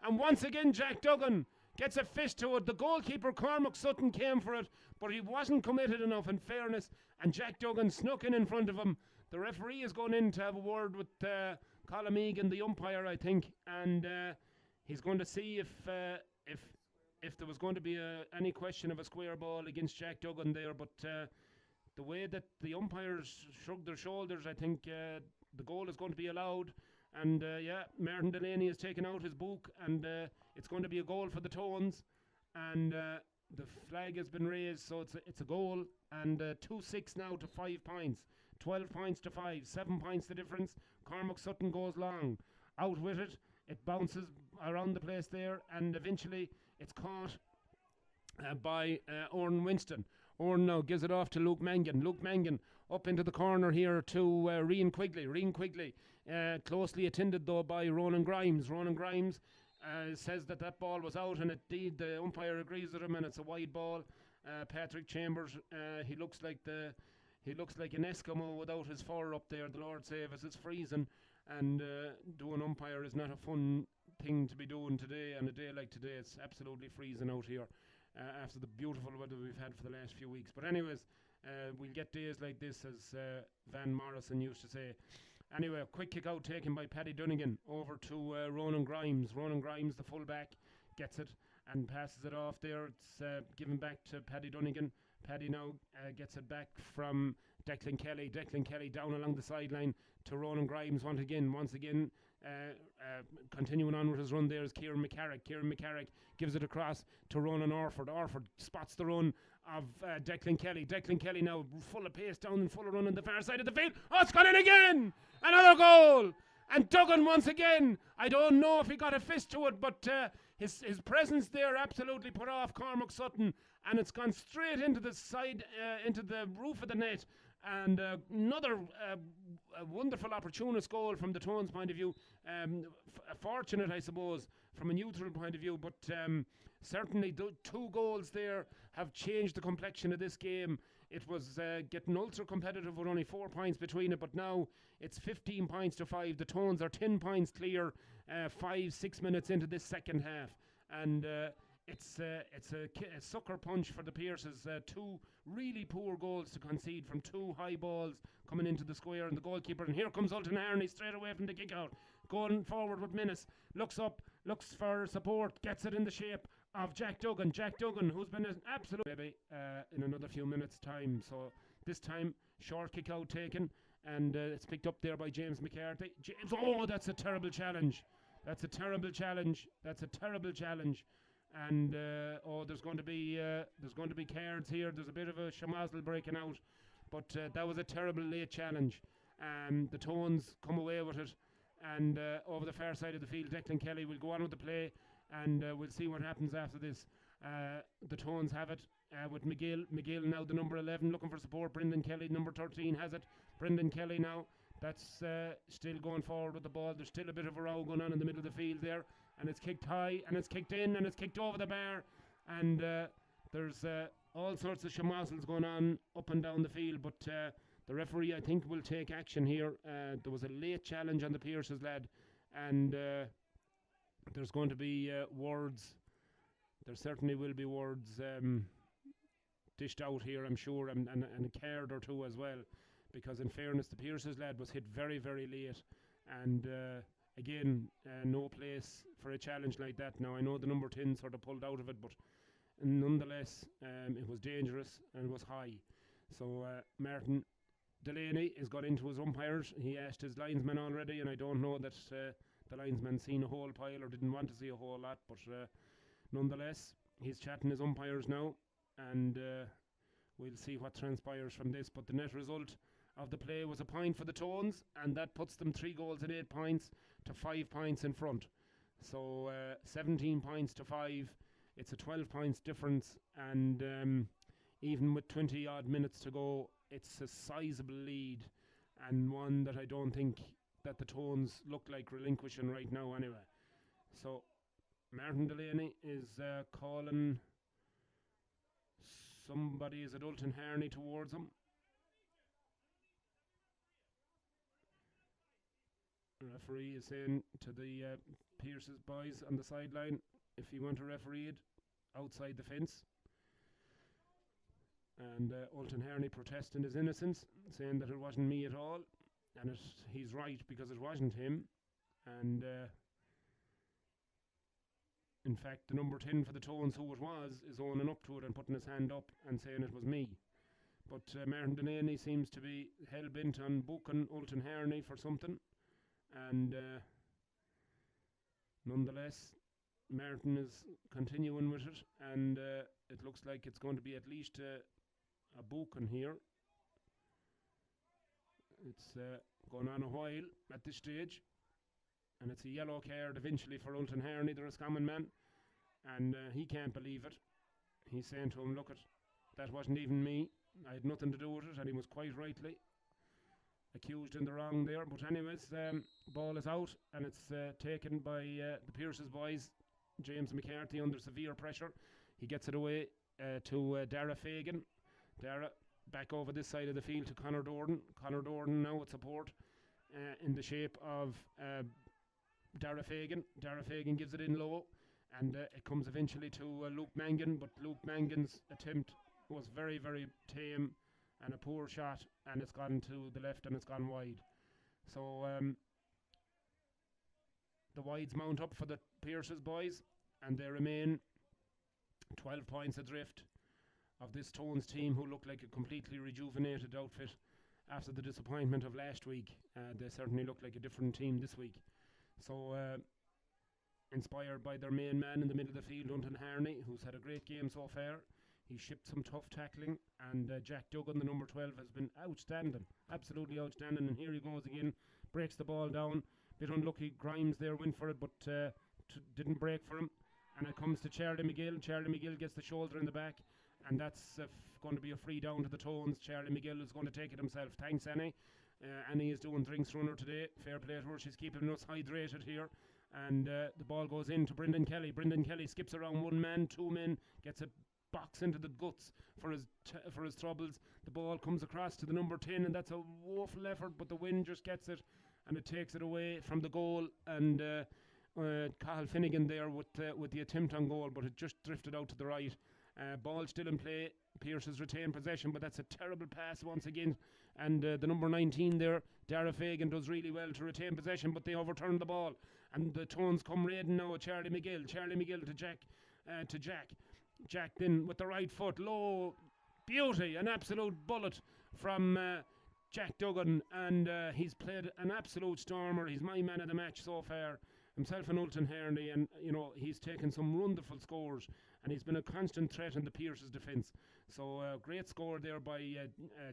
And once again Jack Duggan gets a fish to it. The goalkeeper Cormac Sutton came for it, but he wasn't committed enough in fairness, and Jack Duggan snuck in front of him. The referee is going in to have a word with Colin Egan, the umpire, I think, and he's going to see if there was going to be any question of a square ball against Jack Duggan there, but the way that the umpires shrugged their shoulders, I think the goal is going to be allowed. And Martin Delaney has taken out his book, and it's going to be a goal for the Tones, and the flag has been raised, so it's a goal. And 2-6 now to 5 points, 12 points to 5, 7 points the difference. Cormac Sutton goes long, out with it. It bounces around the place there, and eventually it's caught by Oran Winston. Oran now gives it off to Luke Mangan. Luke Mangan up into the corner here to Rian Quigley. Rian Quigley, closely attended though by Ronan Grimes. Ronan Grimes says that ball was out, and indeed the umpire agrees with him, and it's a wide ball. Patrick Chambers, he looks like an Eskimo without his fur up there. The Lord save us, it's freezing, and doing umpire is not a fun thing to be doing today. On a day like today, it's absolutely freezing out here after the beautiful weather we've had for the last few weeks. But anyways, we'll get days like this, as Van Morrison used to say. Anyway, quick kick out taken by Paddy Dunnigan over to Ronan Grimes. Ronan Grimes, the fullback, gets it and passes it off there. It's given back to Paddy Dunnigan. Paddy now gets it back from Declan Kelly. Declan Kelly down along the sideline to Ronan Grimes once again. Continuing on with his run there is Kieran McCarrick. Kieran McCarrick gives it across to Ronan Orford. Orford spots the run of Declan Kelly. Declan Kelly now full of pace down and full of run on the far side of the field. Oh, it's gone in again! Another goal! And Duggan once again. I don't know if he got a fist to it, but his presence there absolutely put off Cormac Sutton, and it's gone straight into the side, into the roof of the net. And another wonderful opportunist goal from the Tones' point of view. Fortunate, I suppose, from a neutral point of view, but certainly 2 goals there have changed the complexion of this game. It was getting ultra competitive with only 4 points between it, but now it's 15 points to 5. The Tones are 10 points clear 5-6 minutes into this second half, and it's a sucker punch for the Pearces. 2 really poor goals to concede from 2 high balls coming into the square, and the goalkeeper, and here comes Ultan Herney straight away from the kick out, going forward with menace, looks up, looks for support, gets it in the shape of Jack Duggan. Jack Duggan, who's been an absolute baby in another few minutes time. So this time short kick out taken, and it's picked up there by James McCarthy. That's a terrible challenge. That's a terrible challenge. And there's going to be cards here. There's a bit of a shamazel breaking out, but that was a terrible late challenge. The Tones come away with it, and over the far side of the field, Declan Kelly will go on with the play, and we'll see what happens after this. The Tones have it with McGill. McGill now the number 11 looking for support. Brendan Kelly, number 13, has it. Brendan Kelly now, that's still going forward with the ball. There's still a bit of a row going on in the middle of the field there, and it's kicked high, and it's kicked in, and it's kicked over the bar, and there's all sorts of shamazels going on up and down the field, but the referee, I think, will take action here. There was a late challenge on the Pearces lad, and there's going to be words. there certainly will be words dished out here, I'm sure, and a card or two as well, because in fairness, the Pierce's lad was hit very, very late, and again, no place for a challenge like that. Now, I know the number 10 sort of pulled out of it, but nonetheless, it was dangerous and it was high. So Martin Delaney has got into his umpires. He asked his linesman already, and I don't know that the linesman seen a whole pile or didn't want to see a whole lot, but nonetheless, he's chatting his umpires now, and we'll see what transpires from this. But the net result of the play was a point for the Tones, and that puts them 3 goals and 8 points to 5 points in front. So 17 points to 5. It's a 12 points difference, and even with 20 odd minutes to go, it's a sizable lead, and one that I don't think that the Tones look like relinquishing right now anyway. So Martin Delaney is calling somebody, is it Ulton Harney, towards him. The referee is saying to the Pierce's boys on the sideline, if you want to referee it, outside the fence. And Ulton Harney protesting his innocence, saying that it wasn't me at all, and he's right, because it wasn't him. And in fact, the number 10 for the Tones, who it was, is owning up to it and putting his hand up and saying it was me. But Martin Delaney seems to be hell-bent on booking Ulton Harney for something, and nonetheless, Martin is continuing with it, and it looks like it's going to be at least a booking here. It's going on a while at this stage, and it's a yellow card eventually for Ulton Harney, the Roscommon man, and he can't believe it. He's saying to him, look, that wasn't even me, I had nothing to do with it, and he was quite rightly accused in the wrong there. But anyways, ball is out, and it's taken by the Pierce's boys. James McCarthy under severe pressure. He gets it away to Dara Fagan. Dara back over this side of the field to Conor Dordan. Conor Dordan now with support in the shape of Dara Fagan. Dara Fagan gives it in low, and it comes eventually to Luke Mangan, but Luke Mangan's attempt was very, very tame and a poor shot, and it's gone to the left and it's gone wide. So the wides mount up for the Pierce's boys, and they remain 12 points adrift of this Tones team, who look like a completely rejuvenated outfit after the disappointment of last week. They certainly look like a different team this week. So inspired by their main man in the middle of the field, Ulton Harney, who's had a great game so far. He shipped some tough tackling, and Jack Duggan, the number 12, has been outstanding, absolutely outstanding. And here he goes again, breaks the ball down. Bit unlucky, Grimes there went for it, but didn't break for him. And it comes to Charlie McGill. Charlie McGill gets the shoulder in the back, and that's going to be a free down to the Tones. Charlie McGill is going to take it himself. Thanks, Annie. Annie is doing drinks runner today. Fair play to her. She's keeping us hydrated here. And the ball goes in to Brendan Kelly. Brendan Kelly skips around one man, two men, gets a box into the guts for his troubles. The ball comes across to the number 10, and that's a woeful effort, but the wind just gets it, and it takes it away from the goal. And Cathal Finnegan there with the attempt on goal, but it just drifted out to the right. Ball still in play. Pierce has retained possession, but that's a terrible pass once again. And the number 19 there, Dara Fagan, does really well to retain possession, but they overturn the ball. And the Tones come raiding now at Charlie McGill. Charlie McGill to Jack. Jack then with the right foot, low, beauty, an absolute bullet from Jack Duggan. And he's played an absolute stormer. He's my man of the match so far. Himself and Ulton Harney, and he's taken some wonderful scores, and he's been a constant threat in the Pierce's defence. So great score there by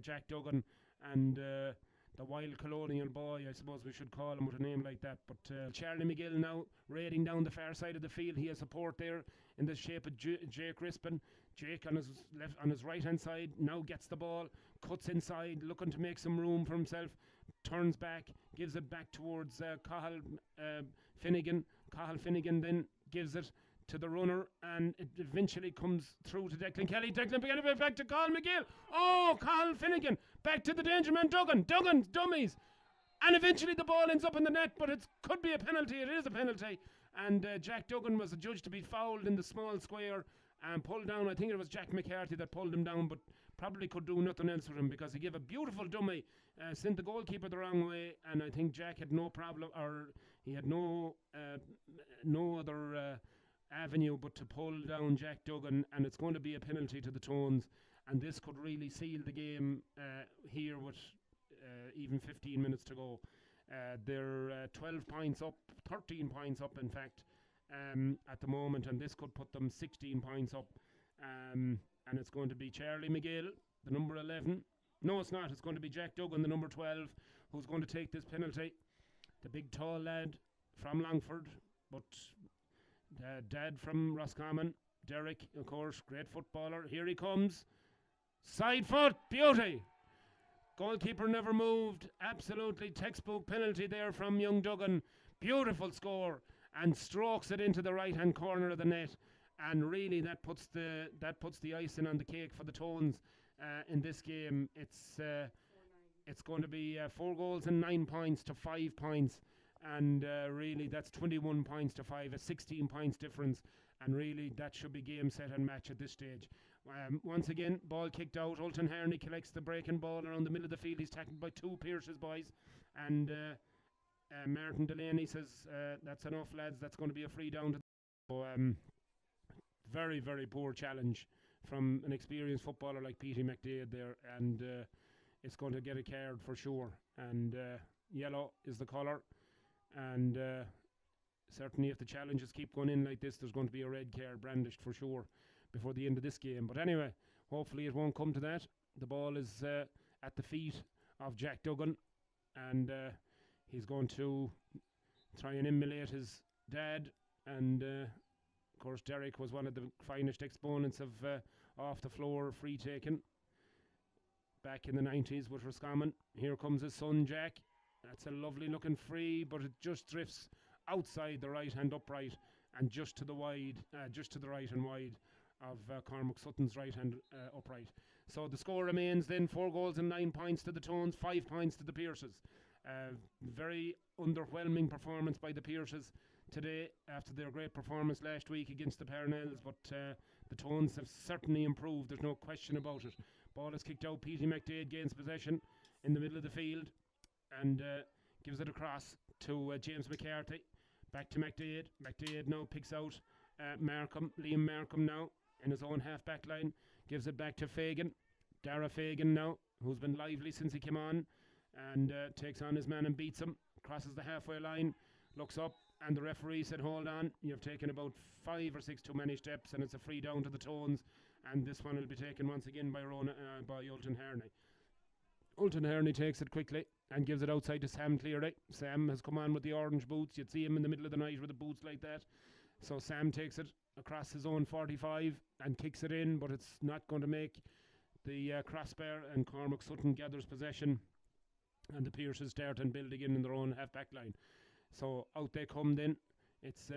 Jack Duggan, and the wild colonial boy, I suppose we should call him with a name like that. But Charlie McGill now raiding down the far side of the field. He has support there in the shape of Jake Rispin. Jake on his right hand side now gets the ball, cuts inside, looking to make some room for himself. Turns back, gives it back towards Cathal Finnegan. Cathal Finnegan then gives it to the runner, and it eventually comes through to Declan Kelly. Declan Kelly back to Cathal McGill. Oh, Cathal Finnegan back to the danger man Duggan. Duggan's dummies. And eventually the ball ends up in the net, but it could be a penalty. It is a penalty. And Jack Duggan was adjudged to be fouled in the small square and pulled down. I think it was Jack McCarthy that pulled him down, but probably could do nothing else with him because he gave a beautiful dummy, sent the goalkeeper the wrong way, and I think Jack had no problem, or he had no other avenue but to pull down Jack Duggan, and it's going to be a penalty to the Tones, and this could really seal the game here with even 15 minutes to go. They're 12 points up, 13 points up in fact, at the moment, and this could put them 16 points up. And it's going to be Charlie McGill, the number 11. No, it's not. It's going to be Jack Duggan, the number 12, who's going to take this penalty. The big tall lad from Longford, but dad from Roscommon. Derek, of course, great footballer. Here he comes. Side foot, beauty. Goalkeeper never moved. Absolutely textbook penalty there from young Duggan. Beautiful score, and strokes it into the right-hand corner of the net. And really, that puts the icing on the cake for the Tones in this game. It's going to be 4 goals and 9 points to 5 points, and really that's 21 points to 5, a 16 points difference. And really, that should be game, set, and match at this stage. Once again, ball kicked out. Ulton Harney collects the breaking ball around the middle of the field. He's tackled by 2 Pearse's boys, and Martin Delaney says, "That's enough, lads. That's going to be a free down to." So, very, very poor challenge from an experienced footballer like Petey McDade there, and it's going to get a card for sure. And yellow is the colour, and certainly if the challenges keep going in like this, there's going to be a red card brandished for sure before the end of this game. But anyway, hopefully it won't come to that. The ball is at the feet of Jack Duggan, and he's going to try and emulate his dad, and of course, Derek was one of the finest exponents of off the floor free taking back in the 90s with Roscommon. Here comes his son Jack. That's a lovely looking free, but it just drifts outside the right hand upright and just to the right and wide of Cormac Sutton's right hand upright. So the score remains then 4 goals and 9 points to the Tones, 5 points to the Pearses. Very underwhelming performance by the Pearses today after their great performance last week against the Parnells, but the Tones have certainly improved, there's no question about it. Ball is kicked out. Petey McDade gains possession in the middle of the field and gives it across to James McCarthy. Back to McDade. McDade now picks out Liam Markham now in his own half back line, gives it back to Fagan. Dara Fagan now, who's been lively since he came on, and takes on his man and beats him, crosses the halfway line, looks up, and the referee said, hold on, you've taken about 5 or 6 too many steps, and it's a free down to the Tones, and this one will be taken once again by Ulton Harney. Ulton Harney takes it quickly and gives it outside to Sam Cleary. Sam has come on with the orange boots. You'd see him in the middle of the night with the boots like that. So Sam takes it across his own 45 and kicks it in, but it's not going to make the crossbar, and Cormac Sutton gathers possession, and the Pearses start and build again in their own half-back line. So out they come then. It's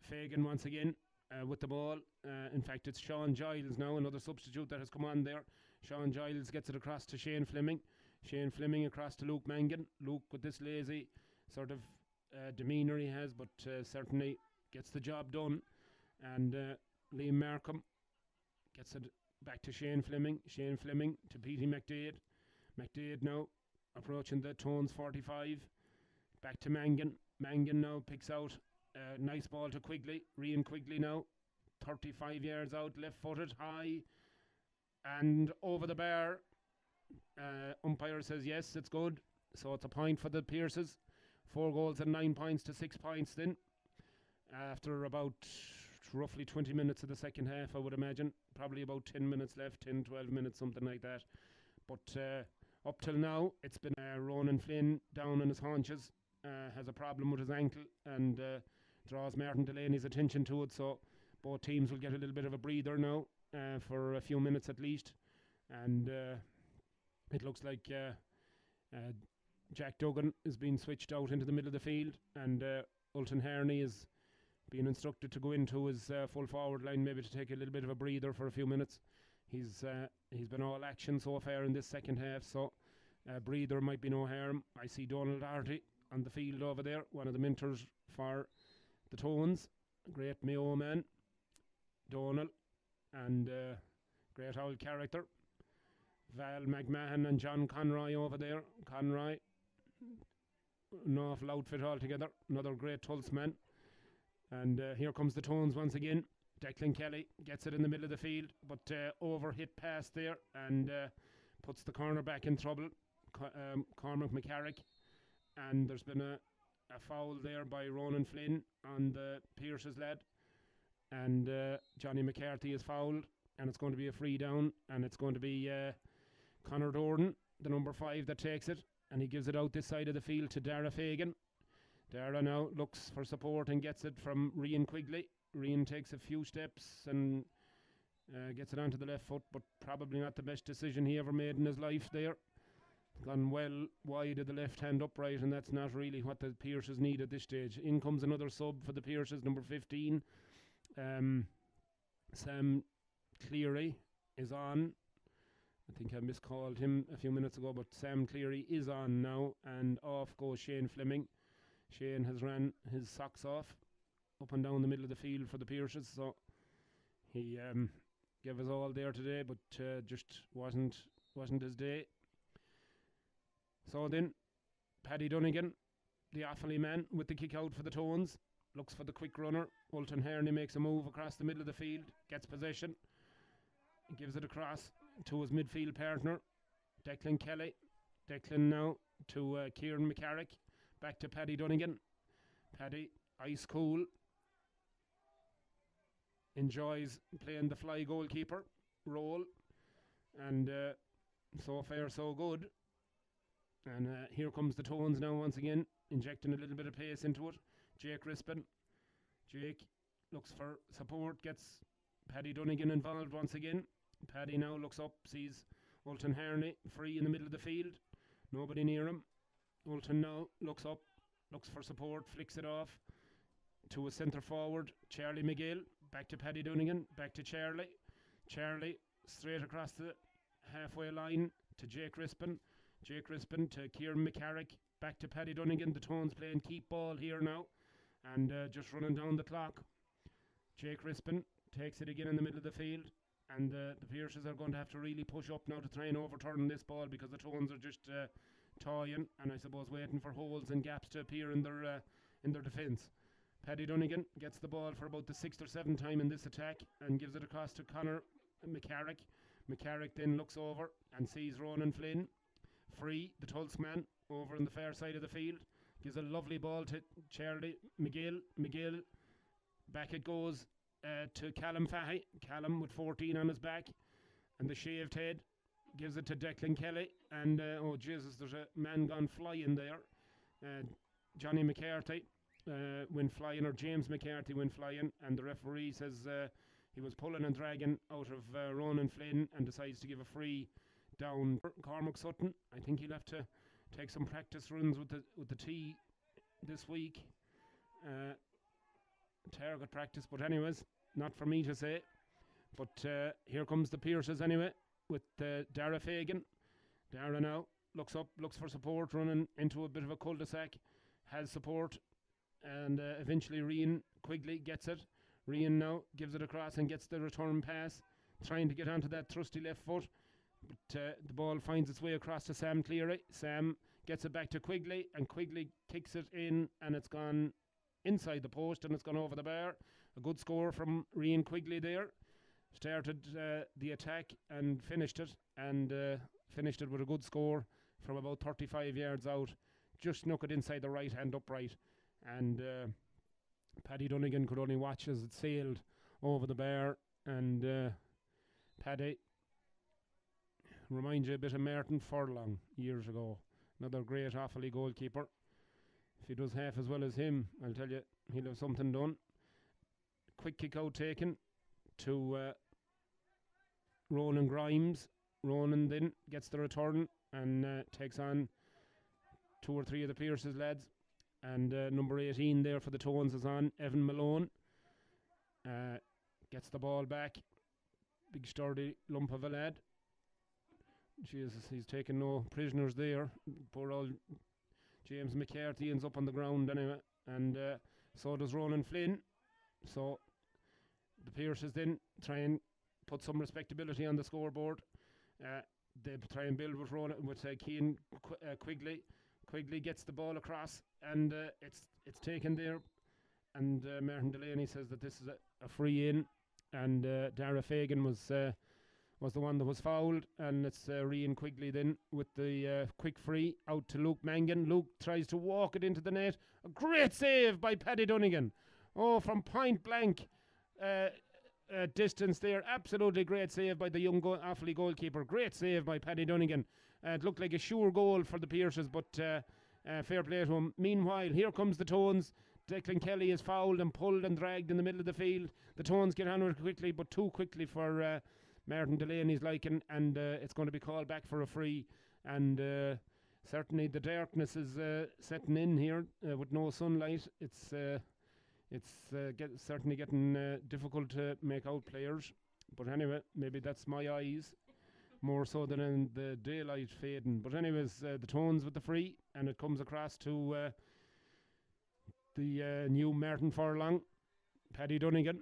Fagan once again with the ball. In fact, it's Sean Giles now, another substitute that has come on there. Sean Giles gets it across to Shane Fleming. Shane Fleming across to Luke Mangan. Luke with this lazy sort of demeanour he has, but certainly gets the job done. And Liam Markham gets it back to Shane Fleming. Shane Fleming to Petey McDade. McDade now approaching the Tones 45. Back to Mangan. Mangan now picks out a nice ball to Quigley. Rian Quigley now 35 yards out, left footed, high and over the bar. Umpire says yes, it's good. So it's a point for the Pearses. 4 goals and 9 points to 6 points then. After about roughly 20 minutes of the second half, I would imagine. Probably about 10 minutes left, 10, 12 minutes, something like that. But up till now, it's been Ronan Flynn down on his haunches. Has a problem with his ankle and draws Martin Delaney's attention to it. So both teams will get a little bit of a breather now for a few minutes at least. And it looks like Jack Duggan is being switched out into the middle of the field, and Ulton Harney is being instructed to go into his full forward line, maybe to take a little bit of a breather for a few minutes. He's been all action so far in this second half, so breather, might be no harm. I see Donald Arty on the field over there, one of the mentors for the Tones. Great Mayo man, Donald, and great old character. Val McMahon and John Conroy over there. Conroy, an awful outfit altogether. Another great Tulse man. And here comes the Tones once again. Declan Kelly gets it in the middle of the field, but over hit pass there and puts the corner back in trouble. Cormac McCarrick. And there's been a foul there by Ronan Flynn on the Pierce's lad. And Johnny McCarthy is fouled, and it's going to be a free down, and it's going to be Conor Dordan, the number 5, that takes it, and he gives it out this side of the field to Dara Fagan. Dara now looks for support and gets it from Rian Quigley. Rian takes a few steps and gets it onto the left foot, but probably not the best decision he ever made in his life there. Gone well wide of the left hand upright, and that's not really what the Pierces need at this stage. In comes another sub for the Pierces, number 15. Sam Cleary is on. I think I miscalled him a few minutes ago, but Sam Cleary is on now, and off goes Shane Fleming. Shane has ran his socks off up and down the middle of the field for the Pierces, so he gave us all there today, but just wasn't his day. So then, Paddy Dunnigan, the Offaly man with the kick out for the Tones, looks for the quick runner. Ulton Herney makes a move across the middle of the field, gets possession, gives it across to his midfield partner, Declan Kelly. Declan now to Kieran McCarrick, back to Paddy Dunnigan. Paddy, ice cool, enjoys playing the fly goalkeeper role, and so far so good. And here comes the Tones now once again, injecting a little bit of pace into it. Jake Rispin. Jake looks for support, gets Paddy Dunnigan involved once again. Paddy now looks up, sees Ulton Herney free in the middle of the field. Nobody near him. Ulton now looks up, looks for support, flicks it off to a centre forward, Charlie McGill. Back to Paddy Dunnigan, back to Charlie. Charlie straight across the halfway line to Jake Rispin. Jake Rispin to Kieran McCarrick, back to Paddy Dunnigan. The Tones playing keep ball here now, and just running down the clock. Jake Rispin takes it again in the middle of the field, and the Pierces are going to have to really push up now to try and overturn this ball, because the Tones are just toying and I suppose waiting for holes and gaps to appear in their defence. Paddy Dunnigan gets the ball for about the 6th or 7th time in this attack and gives it across to Conor McCarrick. McCarrick then looks over and sees Ronan Flynn free, the Tulse man, over on the far side of the field. Gives a lovely ball to Charlie McGill. McGill, back it goes to Callum Fahy. Callum with 14 on his back and the shaved head. Gives it to Declan Kelly, and oh Jesus, there's a man gone flying there. Johnny McCarthy went flying, or James McCarthy went flying, and the referee says he was pulling and dragging out of Ronan Flynn and decides to give a free down. Cormac Sutton, I think he'll have to take some practice runs with the tee this week. Target practice, but anyways, not for me to say. But here comes the Pierces anyway, with Dara Fagan. Dara now looks up, looks for support, running into a bit of a cul-de-sac, has support, and eventually Rian Quigley gets it. Rian now gives it across and gets the return pass, trying to get onto that trusty left foot, but the ball finds its way across to Sam Cleary. Sam gets it back to Quigley, and Quigley kicks it in, and it's gone inside the post, and it's gone over the bar. A good score from Rian Quigley there. Started the attack and finished it, and finished it with a good score from about 35 yards out. Just snuck it inside the right hand upright, and Paddy Dunnigan could only watch as it sailed over the bar. And Paddy reminds you a bit of Martin Furlong years ago, another great Offaly goalkeeper. If he does half as well as him, I'll tell you, he'll have something done. Quick kick out taken to Ronan Grimes. Ronan then gets the return and takes on 2 or 3 of the Pierce's lads, and number 18 there for the Tones is on, Evan Malone. Gets the ball back, big sturdy lump of a lad. Jesus, he's taking no prisoners there. Poor old James McCarthy ends up on the ground anyway. And so does Ronan Flynn. So the Pierces then try and put some respectability on the scoreboard. They try and build with Cian Quigley. Quigley gets the ball across, and it's taken there. And Martin Delaney says that this is a free in, and Dara Fagan was the one that was fouled, and it's Rian Quigley then with the quick free out to Luke Mangan. Luke tries to walk it into the net. A great save by Paddy Dunnigan. Oh, from point blank distance there. Absolutely great save by the young Offaly goalkeeper. Great save by Paddy Dunnigan. It looked like a sure goal for the Pierces, but fair play to him. Meanwhile, here comes the Tones. Declan Kelly is fouled and pulled and dragged in the middle of the field. The Tones get on with it quickly, but too quickly for Martin Delaney's liking, and it's going to be called back for a free. And certainly the darkness is setting in here with no sunlight. It's certainly getting difficult to make out players. But anyway, maybe that's my eyes more so than in the daylight fading. But anyways, the Tones with the free, and it comes across to the new Martin Furlong. Paddy Dunnigan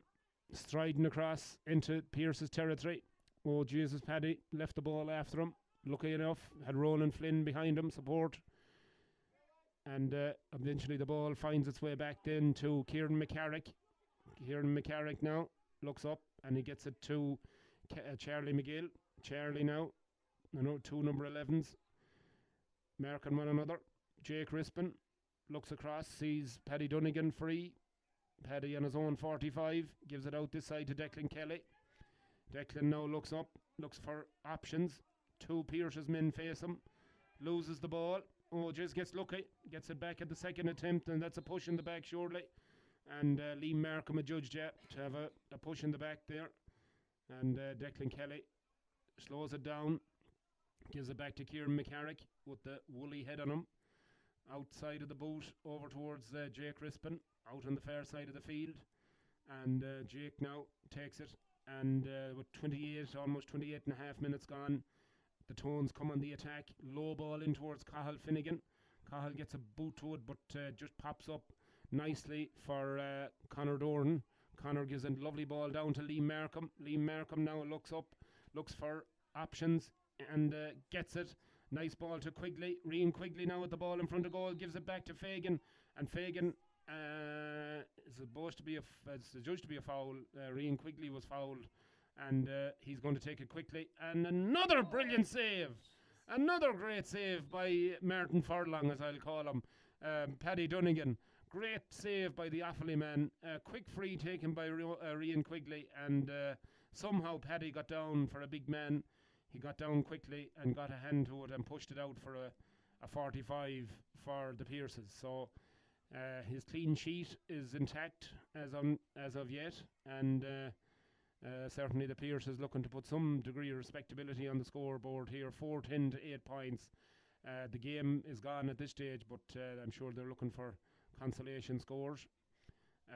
striding across into Pierce's territory. Oh Jesus, Paddy left the ball after him. Lucky enough, had Ronan Flynn behind him, support. And eventually the ball finds its way back then to Kieran McCarrick. Kieran McCarrick now looks up and he gets it to Charlie McGill. Charlie now, two number 11s, marking one another. Jake Rispin looks across, sees Paddy Dunnigan free. Paddy on his own 45, gives it out this side to Declan Kelly. Declan now looks up, looks for options. Two Pierce's men face him, loses the ball. Oh, just gets lucky, gets it back at the second attempt, and that's a push in the back surely. And Liam Markham adjudged to have a push in the back there. And Declan Kelly slows it down, gives it back to Kieran McCarrick with the woolly head on him. Outside of the boot, over towards Jake Rispin, out on the far side of the field. And Jake now takes it, and with almost 28 and a half minutes gone, the Tones come on the attack. Low ball in towards Cahill Finnegan. Cahill gets a boot to it, but just pops up nicely for Conor Doran. Conor gives a lovely ball down to Liam Markham. Liam Markham now looks up, looks for options, and gets it. Nice ball to Quigley. Rian Quigley now with the ball in front of goal, gives it back to Fagan, and Fagan is supposed to be it's judged to be a foul. Rian Quigley was fouled, and he's going to take it quickly. And another brilliant save, another great save by Martin Furlong, as I'll call him, Paddy Dunnigan. Great save by the Offaly man. Quick free taken by Rian Quigley, and somehow Paddy got down for a big man. He got down quickly and got a hand to it and pushed it out for a 45 for the Pierces. So his clean sheet is intact as of yet, and certainly the Pierces looking to put some degree of respectability on the scoreboard here. 4-10 to 8 points. The game is gone at this stage, but I'm sure they're looking for consolation scores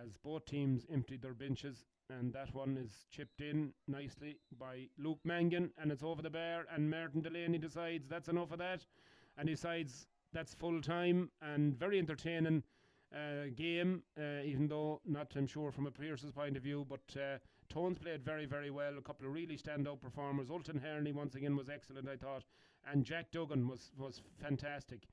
as both teams emptied their benches. And that one is chipped in nicely by Luke Mangan, and it's over the bar, and Martin Delaney decides that's enough of that, and decides that's full time. And very entertaining game, even though not, I'm sure, from a Pierce's point of view, but Tones played very, very well. A couple of really standout performers. Ulton Herney once again was excellent, I thought, and Jack Duggan was fantastic.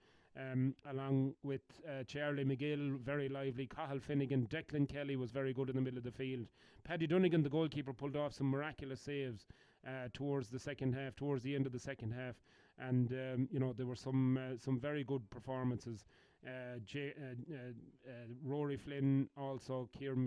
Along with Charlie McGill, very lively. Cahill Finnegan, Declan Kelly was very good in the middle of the field. Paddy Dunnigan, the goalkeeper, pulled off some miraculous saves towards the second half, towards the end of the second half, and there were some very good performances. Rory Flynn, also Kieran